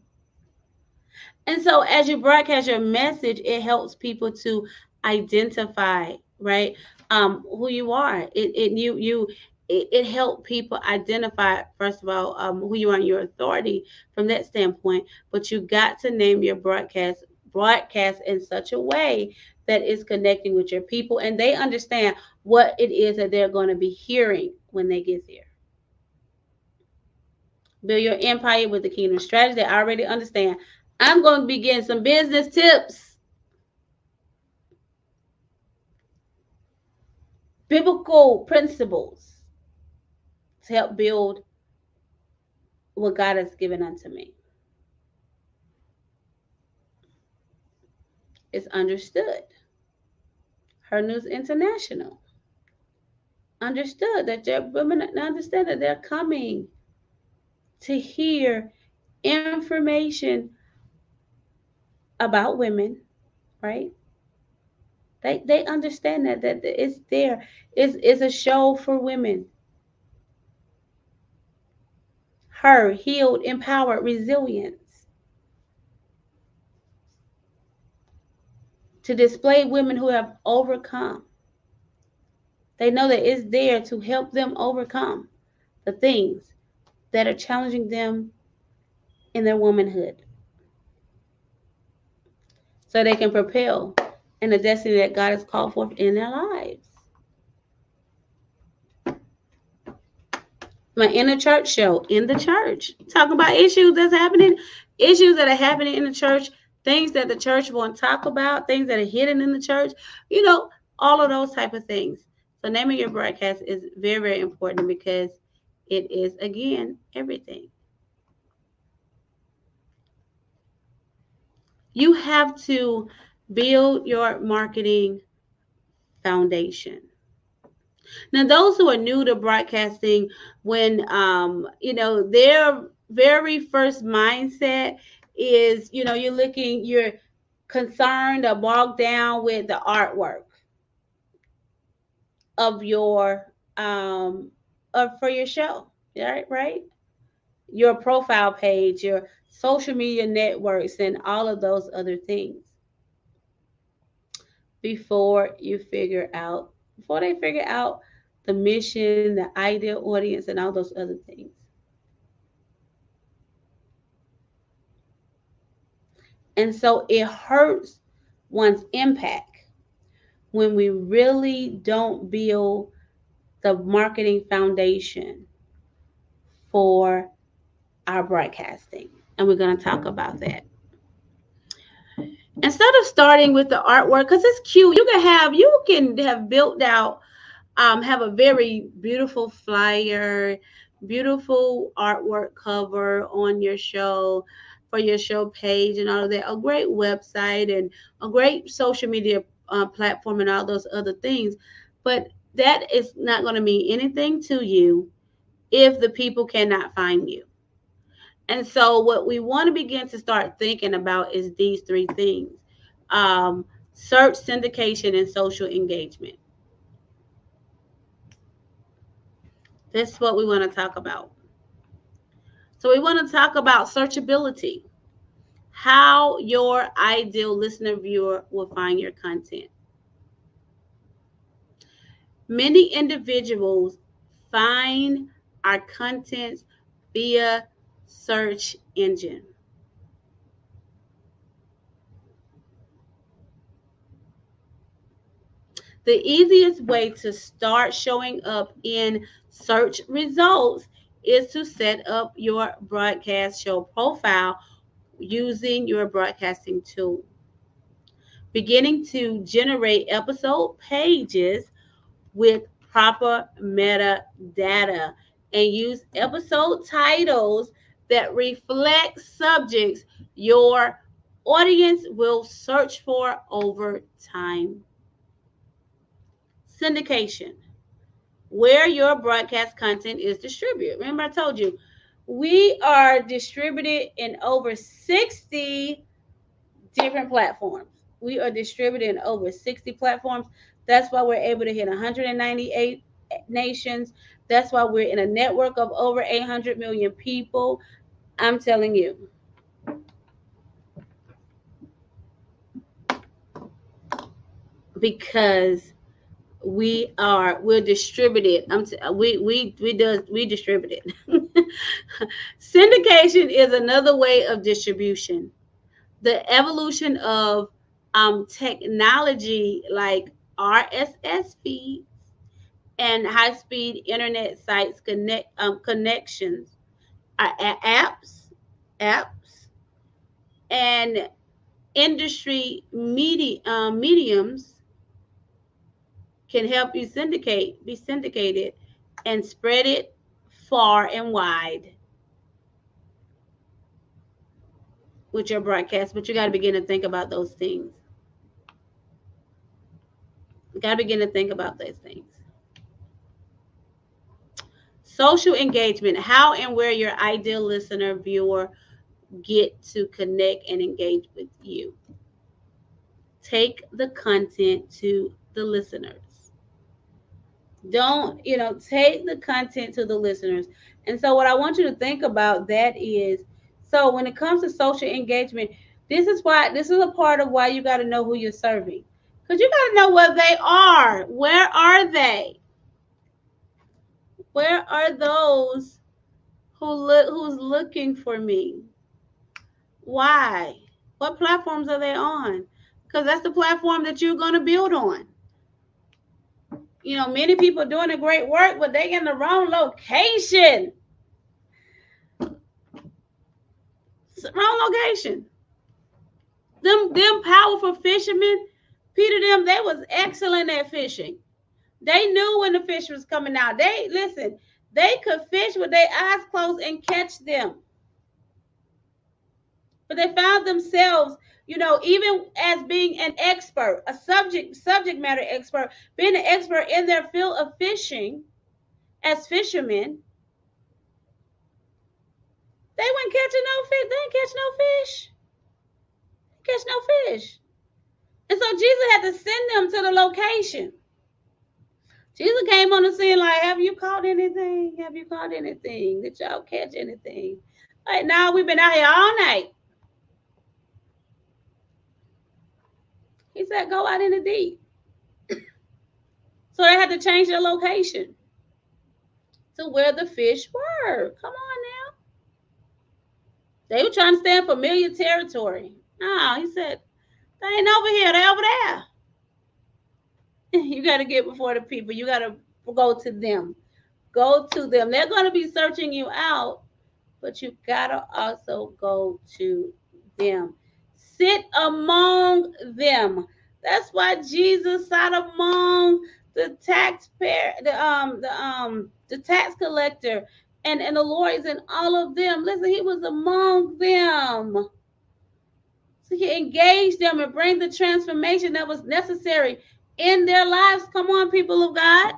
And so as you broadcast your message, it helps people to identify, right? Who you are. It helped people identify, first of all, who you are and your authority from that standpoint. But you got to name your broadcast in such a way that is connecting with your people and they understand what it is that they're going to be hearing when they get there. Build your empire with the kingdom strategy. They already understand. I'm going to be getting some business tips, biblical principles to help build what God has given unto me. It's understood. Her News International understood that women understand that they're coming to hear information about women, right? They understand that it's there. It's a show for women. Her healed, empowered, resilience to display women who have overcome. They know that it's there to help them overcome the things that are challenging them in their womanhood, so they can propel in the destiny that God has called forth in their lives. My inner church show, in the church, talking about issues that are happening in the church, things that the church won't talk about, things that are hidden in the church, all of those type of things. So naming your broadcast is very, very important because it is, again, everything. You have to build your marketing foundation. Now, those who are new to broadcasting, when their very first mindset is, you're concerned or bogged down with the artwork of your for your show, right? Your profile page, your social media networks, and all of those other things. before they figure out the mission, the ideal audience, and all those other things. And so it hurts one's impact when we really don't build the marketing foundation for our broadcasting. And we're going to talk about that. Instead of starting with the artwork, because it's cute, you can have built out, have a very beautiful flyer, beautiful artwork cover on your show, for your show page and all of that, a great website and a great social media platform and all those other things. But that is not going to mean anything to you if the people cannot find you. And so, what we want to begin to start thinking about is these three things: um, search, syndication, and social engagement. This is what we want to talk about. So, we want to talk about searchability, how your ideal listener viewer will find your content. Many individuals find our contents via search engine. The easiest way to start showing up in search results is to set up your broadcast show profile using your broadcasting tool. Beginning to generate episode pages with proper metadata and use episode titles that reflect subjects your audience will search for over time. Syndication, where your broadcast content is distributed. Remember, I told you we are distributed in over 60 different platforms. We are distributed in over 60 platforms. That's why we're able to hit 198 nations. That's why we're in a network of over 800 million people. I'm telling you, because we're distributed. We distribute it. Syndication is another way of distribution. The evolution of technology like RSS feeds and high-speed internet sites connections are apps and industry mediums can help you be syndicated and spread it far and wide with your broadcast. But you got to begin to think about those things. You got to begin to think about those things. Social engagement, how and where your ideal listener, viewer get to connect and engage with you. Take the content to the listeners. Don't, take the content to the listeners. And so what I want you to think about that is, so when it comes to social engagement, this is a part of why you got to know who you're serving. Because you got to know where they are. Where are they? Where are those who's looking for me? Why? What platforms are they on? Because that's the platform that you're going to build on. Many people doing a great work, but they in the wrong location. Wrong location. Them powerful fishermen, Peter, they was excellent at fishing. They knew when the fish was coming out. They could fish with their eyes closed and catch them. But they found themselves, even as being an expert, a subject matter expert, being an expert in their field of fishing, as fishermen, they weren't catching no fish. They didn't catch no fish. Catch no fish. And so Jesus had to send them to the location. Jesus came on the scene like, have you caught anything? Have you caught anything? Did y'all catch anything? Like, now we've been out here all night. He said, go out in the deep. So they had to change their location to where the fish were. Come on now. They were trying to stay in familiar territory. No, he said, they ain't over here, they over there. You got to get before the people. You got to go to them. Go to them. They're going to be searching you out, but you got to also go to them. Sit among them. That's why Jesus sat among the taxpayer, the tax collector, and the lawyers and all of them. Listen, he was among them. So he engaged them and bring the transformation that was necessary in their lives. Come on, people of God.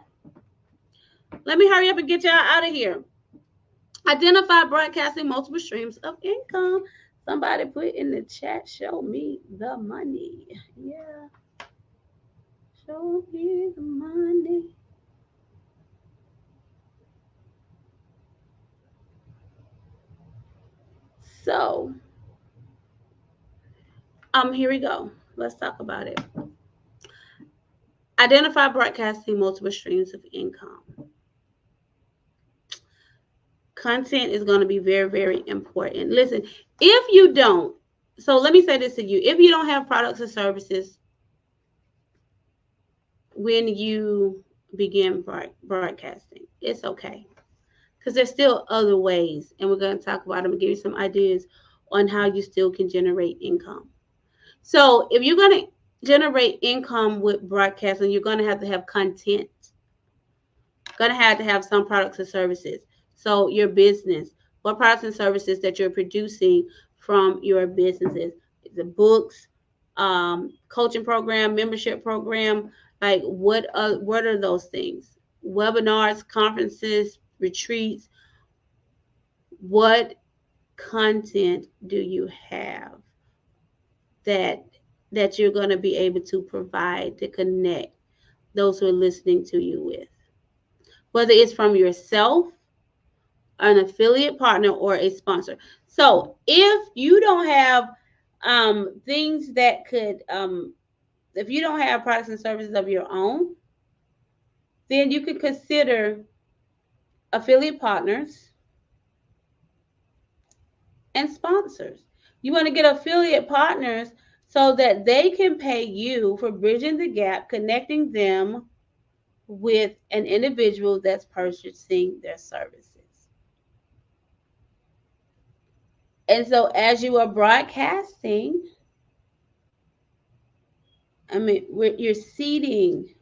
Let me hurry up and get y'all out of here. Identify broadcasting multiple streams of income. Somebody put in the chat, show me the money. Yeah. Show me the money. So, here we go. Let's talk about it. Identify broadcasting multiple streams of income. Content is going to be very, very important. Listen, if you don't, so let me say this to you. If you don't have products or services when you begin broadcasting, it's okay. Because there's still other ways, and we're going to talk about them and give you some ideas on how you still can generate income. So if you're going to generate income with broadcasting, you're going to have content. Going to have some products or services. So your business, what products and services that you're producing from your businesses, the books, coaching program, membership program, like what are those things? Webinars, conferences, retreats. What content do you have that you're going to be able to provide to connect those who are listening to you with? Whether it's from yourself, an affiliate partner, or a sponsor. So if you don't have things that could, if you don't have products and services of your own, then you could consider affiliate partners and sponsors. You want to get affiliate partners so that they can pay you for bridging the gap, connecting them with an individual that's purchasing their services. And so as you are broadcasting, you're seeding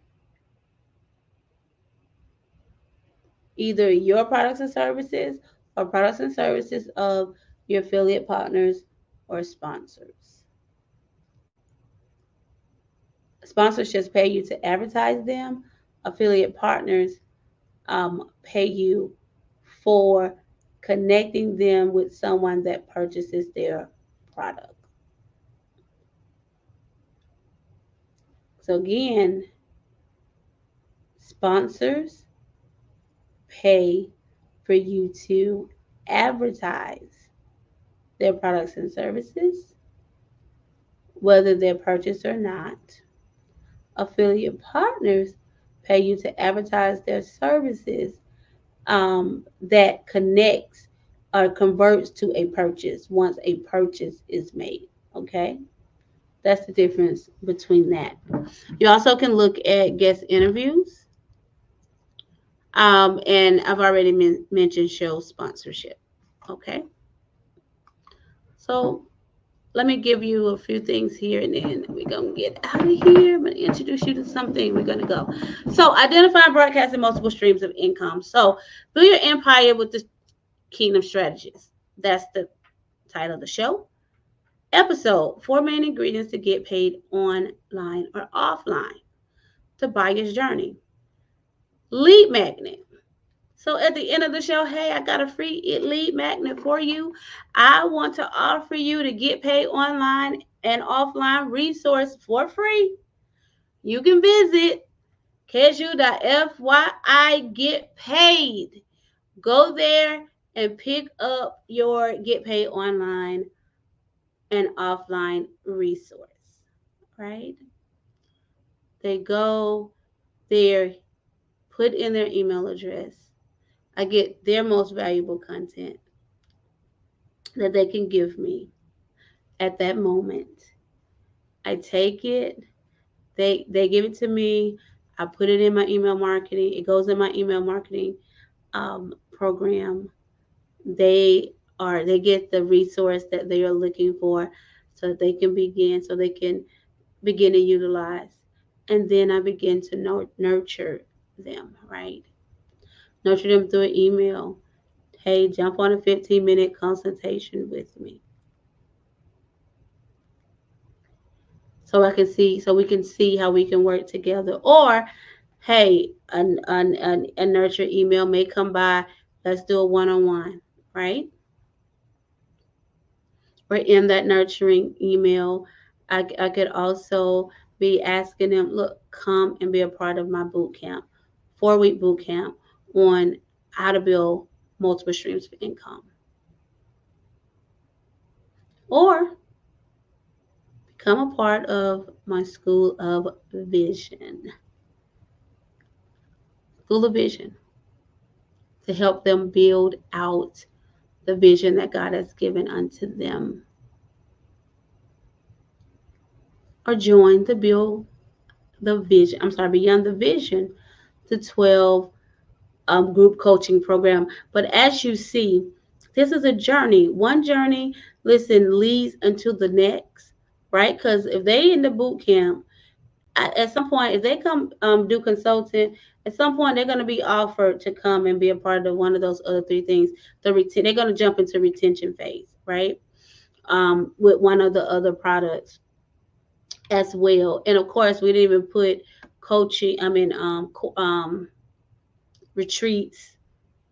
either your products and services or products and services of your affiliate partners or sponsors. Sponsors just pay you to advertise them. Affiliate partners pay you for connecting them with someone that purchases their product. So again, sponsors pay for you to advertise their products and services, whether they're purchased or not. Affiliate partners pay you to advertise their services that connects or converts to a purchase once a purchase is made. Okay, that's the difference between that. You also can look at guest interviews, and I've already mentioned show sponsorship. Okay, so let me give you a few things here, and then we're going to get out of here. I'm going to introduce you to something. We're going to go. So identify broadcasting multiple streams of income. So build your empire with the kingdom strategies. That's the title of the show. Episode, 4 main ingredients to get paid online or offline. The buyer's journey. Lead magnet. So at the end of the show, hey, I got a free lead magnet for you. I want to offer you to get paid online and offline resource for free. You can visit cashew.fyi get paid. Go there and pick up your get paid online and offline resource, right? They go there, put in their email address. I get their most valuable content that they can give me at that moment. I take it, they give it to me. I put it in my email marketing. It goes in my email marketing program. They get the resource that they are looking for, so that they can begin to utilize. And then I begin to nurture them, right? Nurture them through an email. Hey, jump on a 15-minute consultation with me. So we can see how we can work together. Or, hey, a nurture email may come by. Let's do a one-on-one, right? Or in that nurturing email, I could also be asking them, look, come and be a part of my boot camp, 4-week boot camp on how to build multiple streams of income. Or become a part of my School of Vision. School of Vision, to help them build out the vision that God has given unto them. Or join the Beyond the Vision, the 12 group coaching program. But as you see, this is a journey. One journey, listen, leads into the next, right? Because if they in the boot camp, at some point, if they come do consulting, at some point they're going to be offered to come and be a part of one of those other 3 things. They're going to jump into retention phase, right? With one of the other products as well. And of course, we didn't even put coaching. Retreats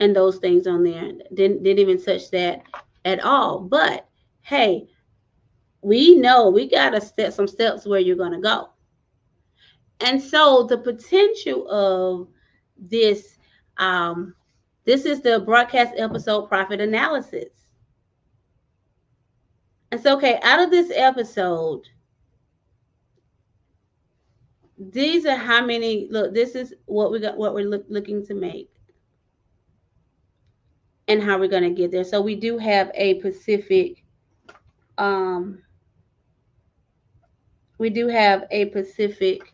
and those things on there. Didn't even touch that at all. But hey, we know we gotta set some steps where you're gonna go. And so the potential of this, this is the broadcast episode profit analysis. And so, okay, out of this episode, these are how many. Look, this is what we got. What we're looking to make, and how we're going to get there. So we do have a specific. We do have a specific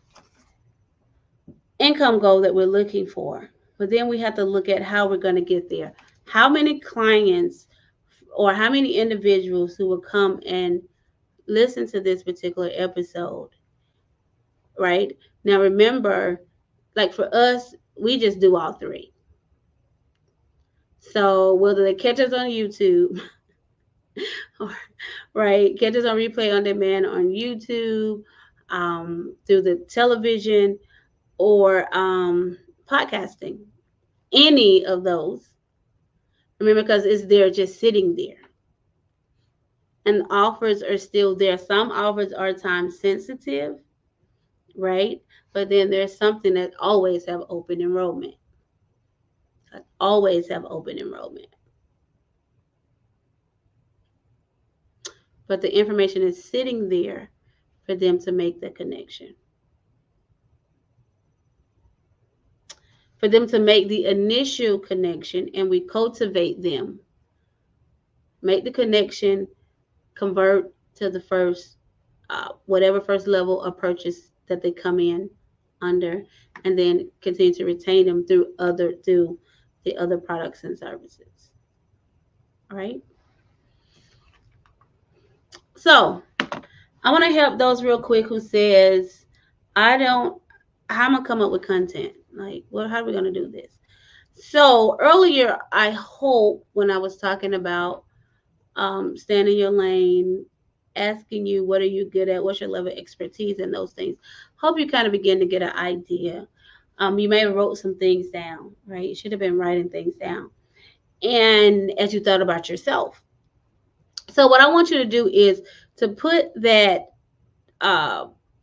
income goal that we're looking for, but then we have to look at how we're going to get there. How many clients or how many individuals who will come and listen to this particular episode, right? Now remember, like for us, we just do all 3. So whether they catch us on YouTube, right, catch us on replay on demand on YouTube, through the television, or podcasting, any of those. Remember, because it's there just sitting there. And the offers are still there. Some offers are time sensitive, right? But then there's something that always have open enrollment. Always have open enrollment. But the information is sitting there for them to make the connection. For them to make the initial connection, and we cultivate them. Make the connection, convert to the first, whatever first level of purchase that they come in under, and then continue to retain them through the other products and services. All right. So I want to help those real quick who says, how am I gonna come up with content? Like, how are we gonna do this? So earlier, I hope when I was talking about staying in your lane, asking you what are you good at, what's your level of expertise in those things, hope you kind of begin to get an idea. You may have wrote some things down, right? You should have been writing things down. And as you thought about yourself. So what I want you to do is to put that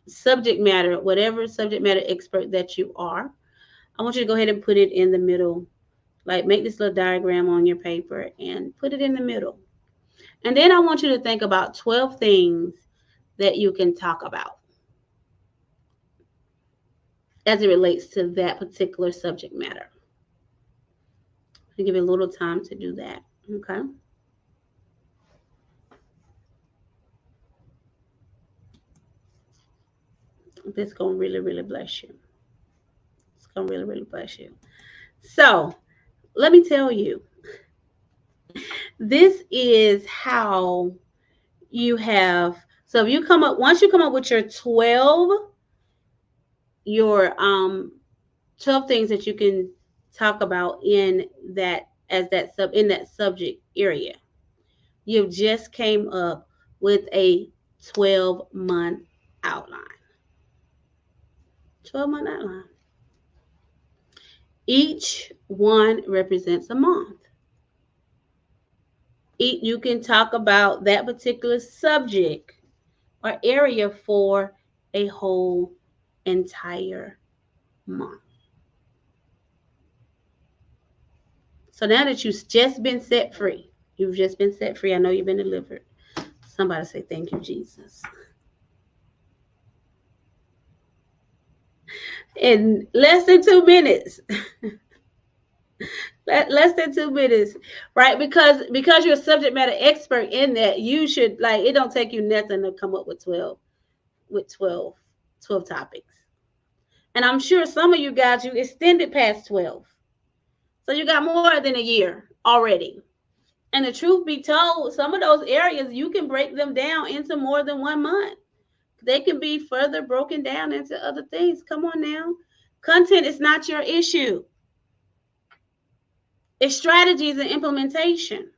subject matter, whatever subject matter expert that you are, I want you to go ahead and put it in the middle. Like, make this little diagram on your paper and put it in the middle. And then I want you to think about 12 things that you can talk about. as it relates to that particular subject matter. I'll give you a little time to do that. Okay. This gonna really, really bless you. It's gonna really, really bless you. So let me tell you, this is how you have. So if you come up, once you come up with your 12 things that you can talk about in that as that sub in that subject area, you've just came up with a 12-month outline. 12-month outline. Each one represents a month. You can talk about that particular subject or area for a whole entire month. So now that you've just been set free, you've just been set free. I know you've been delivered. Somebody say, thank you, Jesus. In less than 2 minutes. Less than 2 minutes, right? Because you're a subject matter expert in that, you should, like, it don't take you nothing to come up with 12 topics. And I'm sure some of you guys, you extended past 12. So you got more than a year already. And the truth be told, some of those areas, you can break them down into more than 1 month. They can be further broken down into other things. Come on now. Content is not your issue. It's strategies and implementation.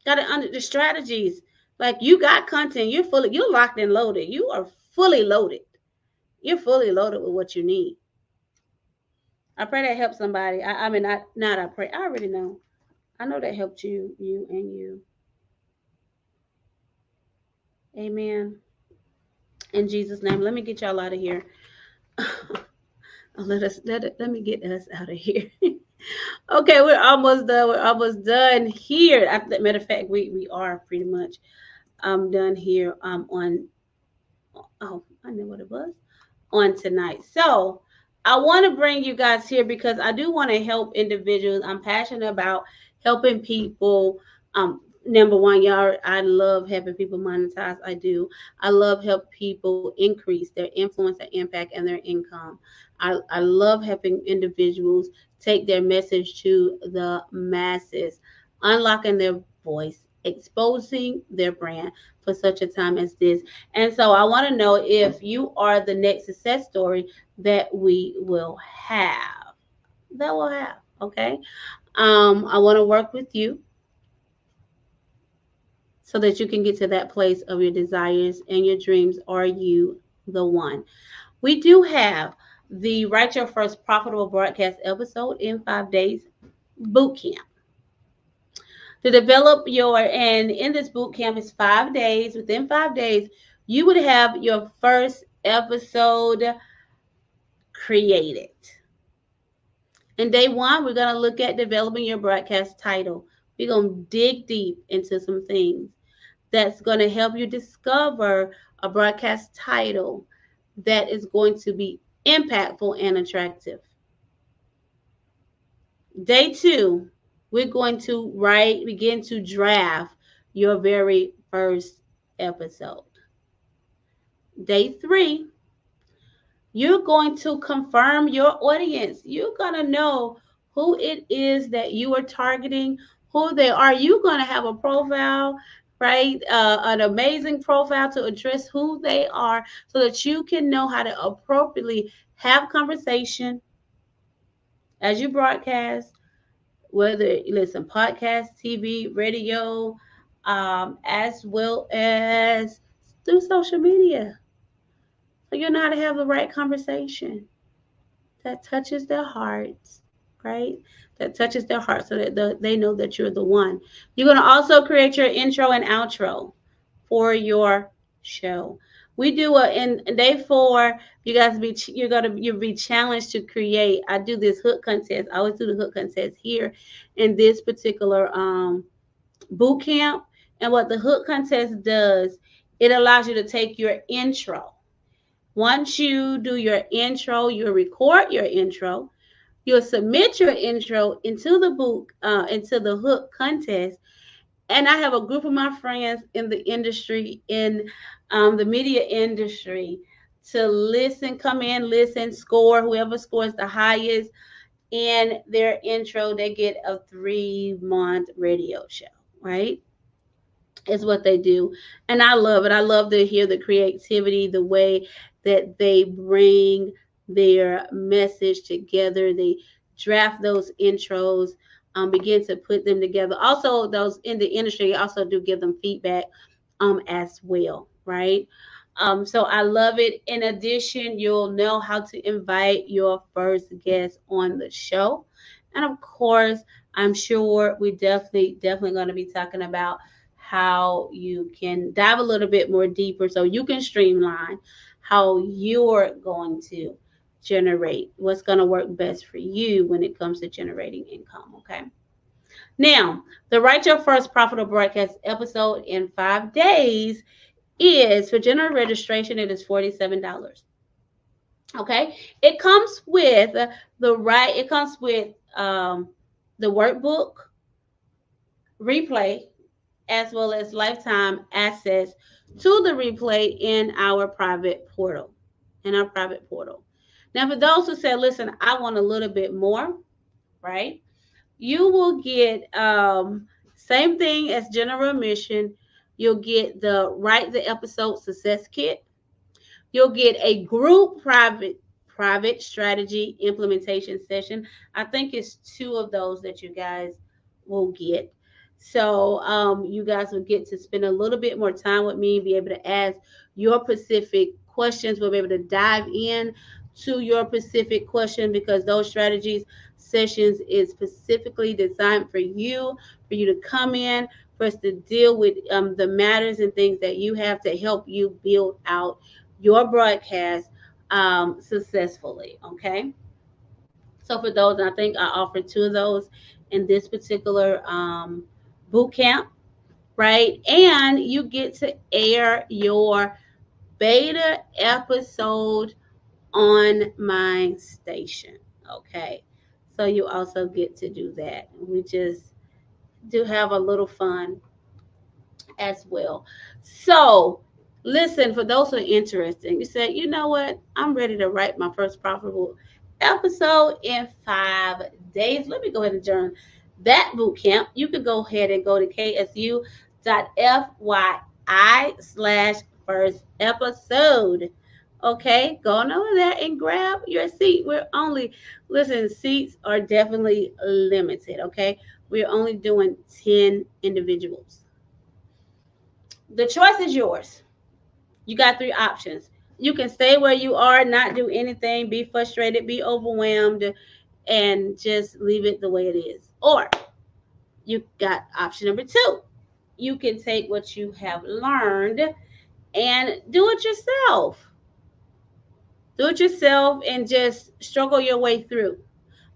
Got to under the strategies. Like, you got content, you're locked and loaded. You are fully loaded. You're fully loaded with what you need. I pray that helps somebody. I pray. I already know. I know that helped you and you. Amen. In Jesus' name, let me get y'all out of here. Let me get us out of here. Okay, we're almost done. We're almost done here. Matter of fact, we are pretty much done here on I know what it was on tonight. So I want to bring you guys here because I do want to help individuals. I'm passionate about helping people. Number one, y'all, I love helping people monetize. I do. I love help people increase their influence, their impact, and their income. I love helping individuals take their message to the masses, unlocking their voice, exposing their brand for such a time as this. And so I want to know if you are the next success story that we will have. Okay? I want to work with you so that you can get to that place of your desires and your dreams. Are you the one? We do have the Write Your First Profitable Broadcast episode in 5 days boot camp. To develop and in this boot camp is 5 days. Within 5 days, you would have your first episode created. In day one, we're going to look at developing your broadcast title. We're going to dig deep into some things that's going to help you discover a broadcast title that is going to be impactful and attractive. Day two, we're going to begin to draft your very first episode. Day three, you're going to confirm your audience. You're going to know who it is that you are targeting, who they are. You're going to have a profile, right? An amazing profile to address who they are so that you can know how to appropriately have conversation as you broadcast, whether you listen podcast, TV, radio, as well as through social media. So you know how to have the right conversation that touches their hearts, right? That touches their hearts so that they know that you're the one. You're going to also create your intro and outro for your show. We do in day 4. You guys you'll be challenged to create. I do this hook contest. I always do the hook contest here in this particular boot camp. And what the hook contest does, it allows you to take your intro Once you do your intro, you record your intro. You'll submit your intro into the book, into the hook contest. And I have a group of my friends in the industry, in the media industry, to listen, come in, listen, score. Whoever scores the highest in their intro, they get a 3-month radio show, right? Is what they do. And I love it. I love to hear the creativity, the way that they bring their message together. They draft those intros, begin to put them together. Also, those in the industry also do give them feedback as well, right? So I love it. In addition, you'll know how to invite your first guest on the show. And of course, I'm sure we definitely going to be talking about how you can dive a little bit more deeper so you can streamline how you're going to generate what's going to work best for you when it comes to generating income. Okay. Now, the Write Your First Profitable Broadcast episode in 5 days is for general registration. It is $47. Okay. It comes with it comes with the workbook, replay, as well as lifetime access to the replay in our private portal. Now, for those who said, listen, I want a little bit more, right? You will get same thing as general admission. You'll get the Write the Episode Success Kit. You'll get a group private strategy implementation session. I think it's 2 of those that you guys will get. So you guys will get to spend a little bit more time with me, be able to ask your specific questions. We'll be able to dive in to your specific question, because those strategies sessions is specifically designed for you to come in, for us to deal with the matters and things that you have to help you build out your broadcast successfully. Okay. So for those, I think I offered 2 of those in this particular boot camp, right? And you get to air your beta episode on my station. Okay. So you also get to do that. We just do have a little fun as well. So, listen, for those who are interested, you said, you know what? I'm ready to write my first profitable episode in 5 days. Let me go ahead and join that boot camp. You could go ahead and go to ksu.fyi/first episode. Okay, go on over there and grab your seat. Listen, seats are definitely limited. Okay, we're only doing 10 individuals. The choice is yours. You got 3 options. You can stay where you are, not do anything, be frustrated, be overwhelmed, and just leave it the way it is. Or you got option number 2. You can take what you have learned and do it yourself. Do it yourself and just struggle your way through.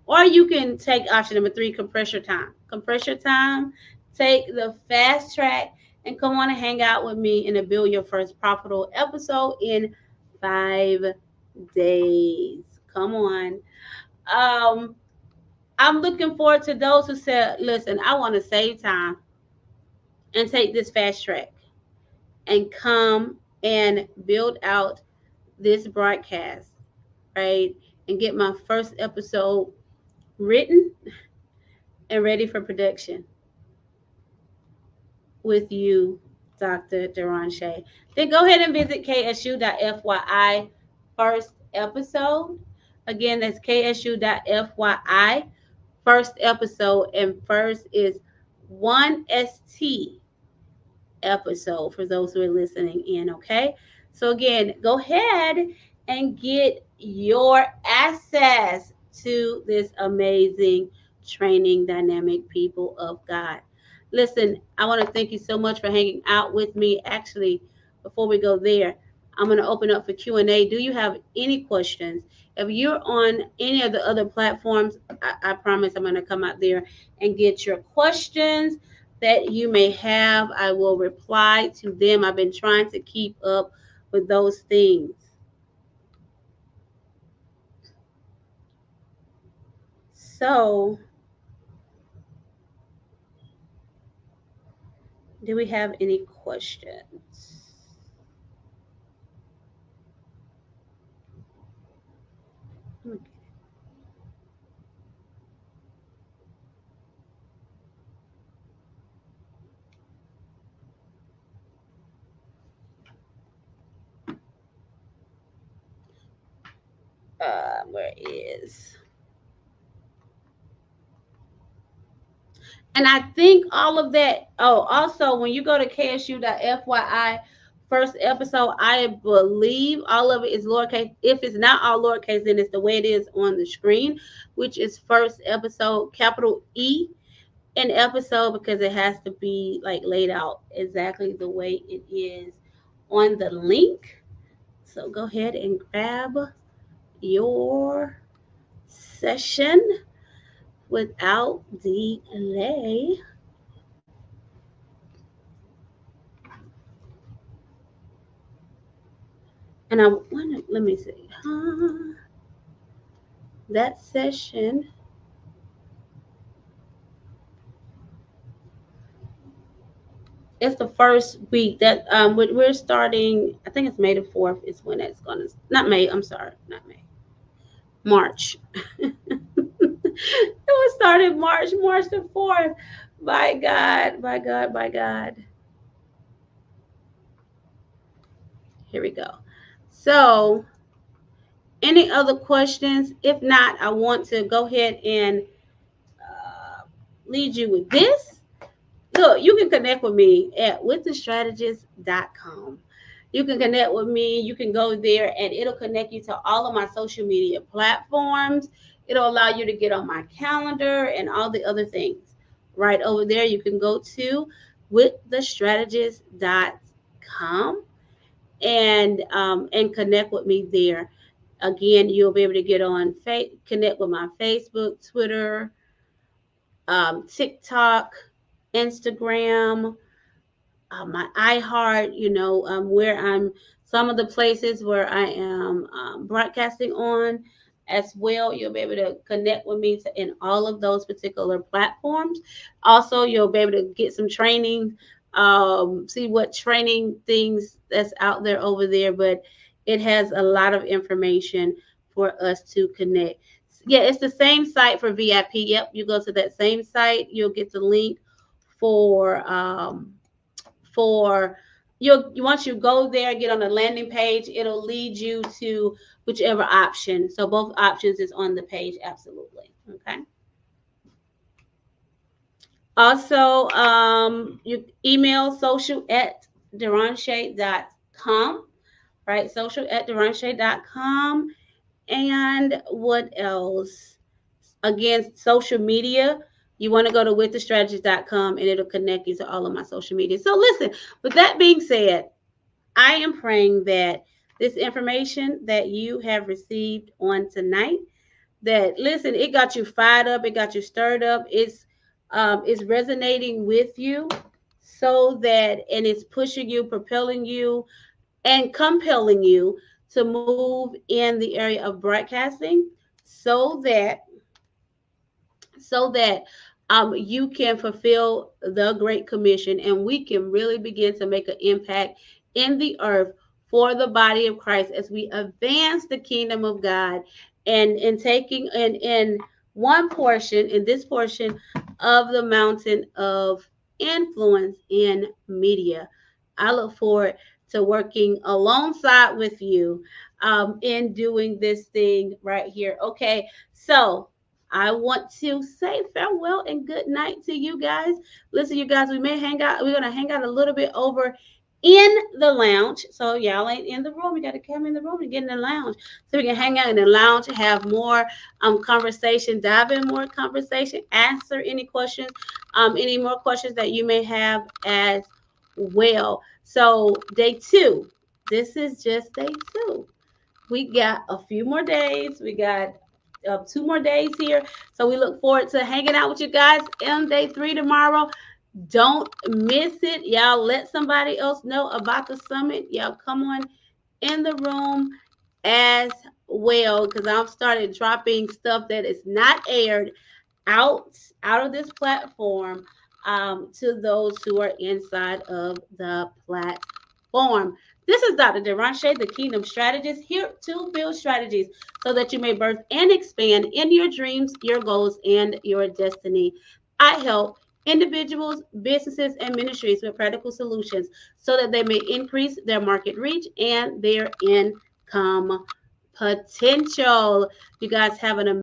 Or you can take option number 3, compress your time. Compress your time, take the fast track, and come on and hang out with me and build your first profitable episode in 5 days. Come on. I'm looking forward to those who said, listen, I want to save time and take this fast track and come and build out this broadcast, right? And get my first episode written and ready for production with you, Dr. Deron Shea. Then go ahead and visit ksu.fyi first episode. Again, that's ksu.fyi first episode, and first is 1ST episode for those who are listening in. Okay, so again, go ahead and get your access to this amazing training, dynamic people of God. Listen, I want to thank you so much for hanging out with me. Actually, before we go there, I'm going to open up for Q&A. Do you have any questions? If you're on any of the other platforms, I promise I'm going to come out there and get your questions that you may have. I will reply to them. I've been trying to keep up with those things. So, do we have any questions? Where is? And I think all of that. Oh, also, when you go to KSU.FYI, first episode, I believe all of it is lowercase. If it's not all lowercase, then it's the way it is on the screen, which is first episode, capital E in episode, because it has to be like laid out exactly the way it is on the link. So go ahead and grab your session without delay. And I want to, let me see. That session, it's the first week that we're starting. I think it's May the 4th is when it's going to, not May, I'm sorry, not May. March. It was started March the 4th. By God, by God, by God. Here we go. So, any other questions? If not, I want to go ahead and lead you with this. Look, you can connect with me at withthestrategist.com. You can connect with me. You can go there and it'll connect you to all of my social media platforms. It'll allow you to get on my calendar and all the other things. Right over there, you can go to withthestrategist.com and connect with me there. Again, you'll be able to get on connect with my Facebook, Twitter, TikTok, Instagram, my iHeart, where I'm, some of the places where I am broadcasting on as well. You'll be able to connect with me in all of those particular platforms. Also, you'll be able to get some training, see what training things that's out there over there, but it has a lot of information for us to connect. Yeah, it's the same site for VIP. Yep, you go to that same site, you'll get the link for you'll once you go there, get on the landing page, it'll lead you to whichever option. So both options is on the page, absolutely. Okay. Also, you email social@deranshay.com, right? Social@deranshay.com. And what else? Again, social media. You want to go to withthestrategist.com and it'll connect you to all of my social media. So listen, with that being said, I am praying that this information that you have received on tonight, that listen, it got you fired up, it got you stirred up, it's resonating with you, so that, and it's pushing you, propelling you, and compelling you to move in the area of broadcasting, so that so that you can fulfill the Great Commission and we can really begin to make an impact in the earth for the body of Christ as we advance the kingdom of God, and taking in one portion, in this portion of the mountain of influence in media. I look forward to working alongside with you in doing this thing right here. Okay, so I want to say farewell and good night to you guys. Listen, you guys, we may hang out. We're gonna hang out a little bit over in the lounge. So y'all ain't in the room. You got to come in the room and get in the lounge, so we can hang out in the lounge, have more conversation, dive in more conversation, answer any questions, any more questions that you may have as well. So day 2. This is just day 2. We got a few more days. We got 2 more days here. So we look forward to hanging out with you guys on day 3 tomorrow. Don't miss it. Y'all let somebody else know about the summit. Y'all come on in the room as well, because I've started dropping stuff that is not aired out of this platform, to those who are inside of the platform. This is Dr. Deranche, the Kingdom Strategist, here to build strategies so that you may birth and expand in your dreams, your goals, and your destiny. I help individuals, businesses, and ministries with practical solutions so that they may increase their market reach and their income potential. You guys have an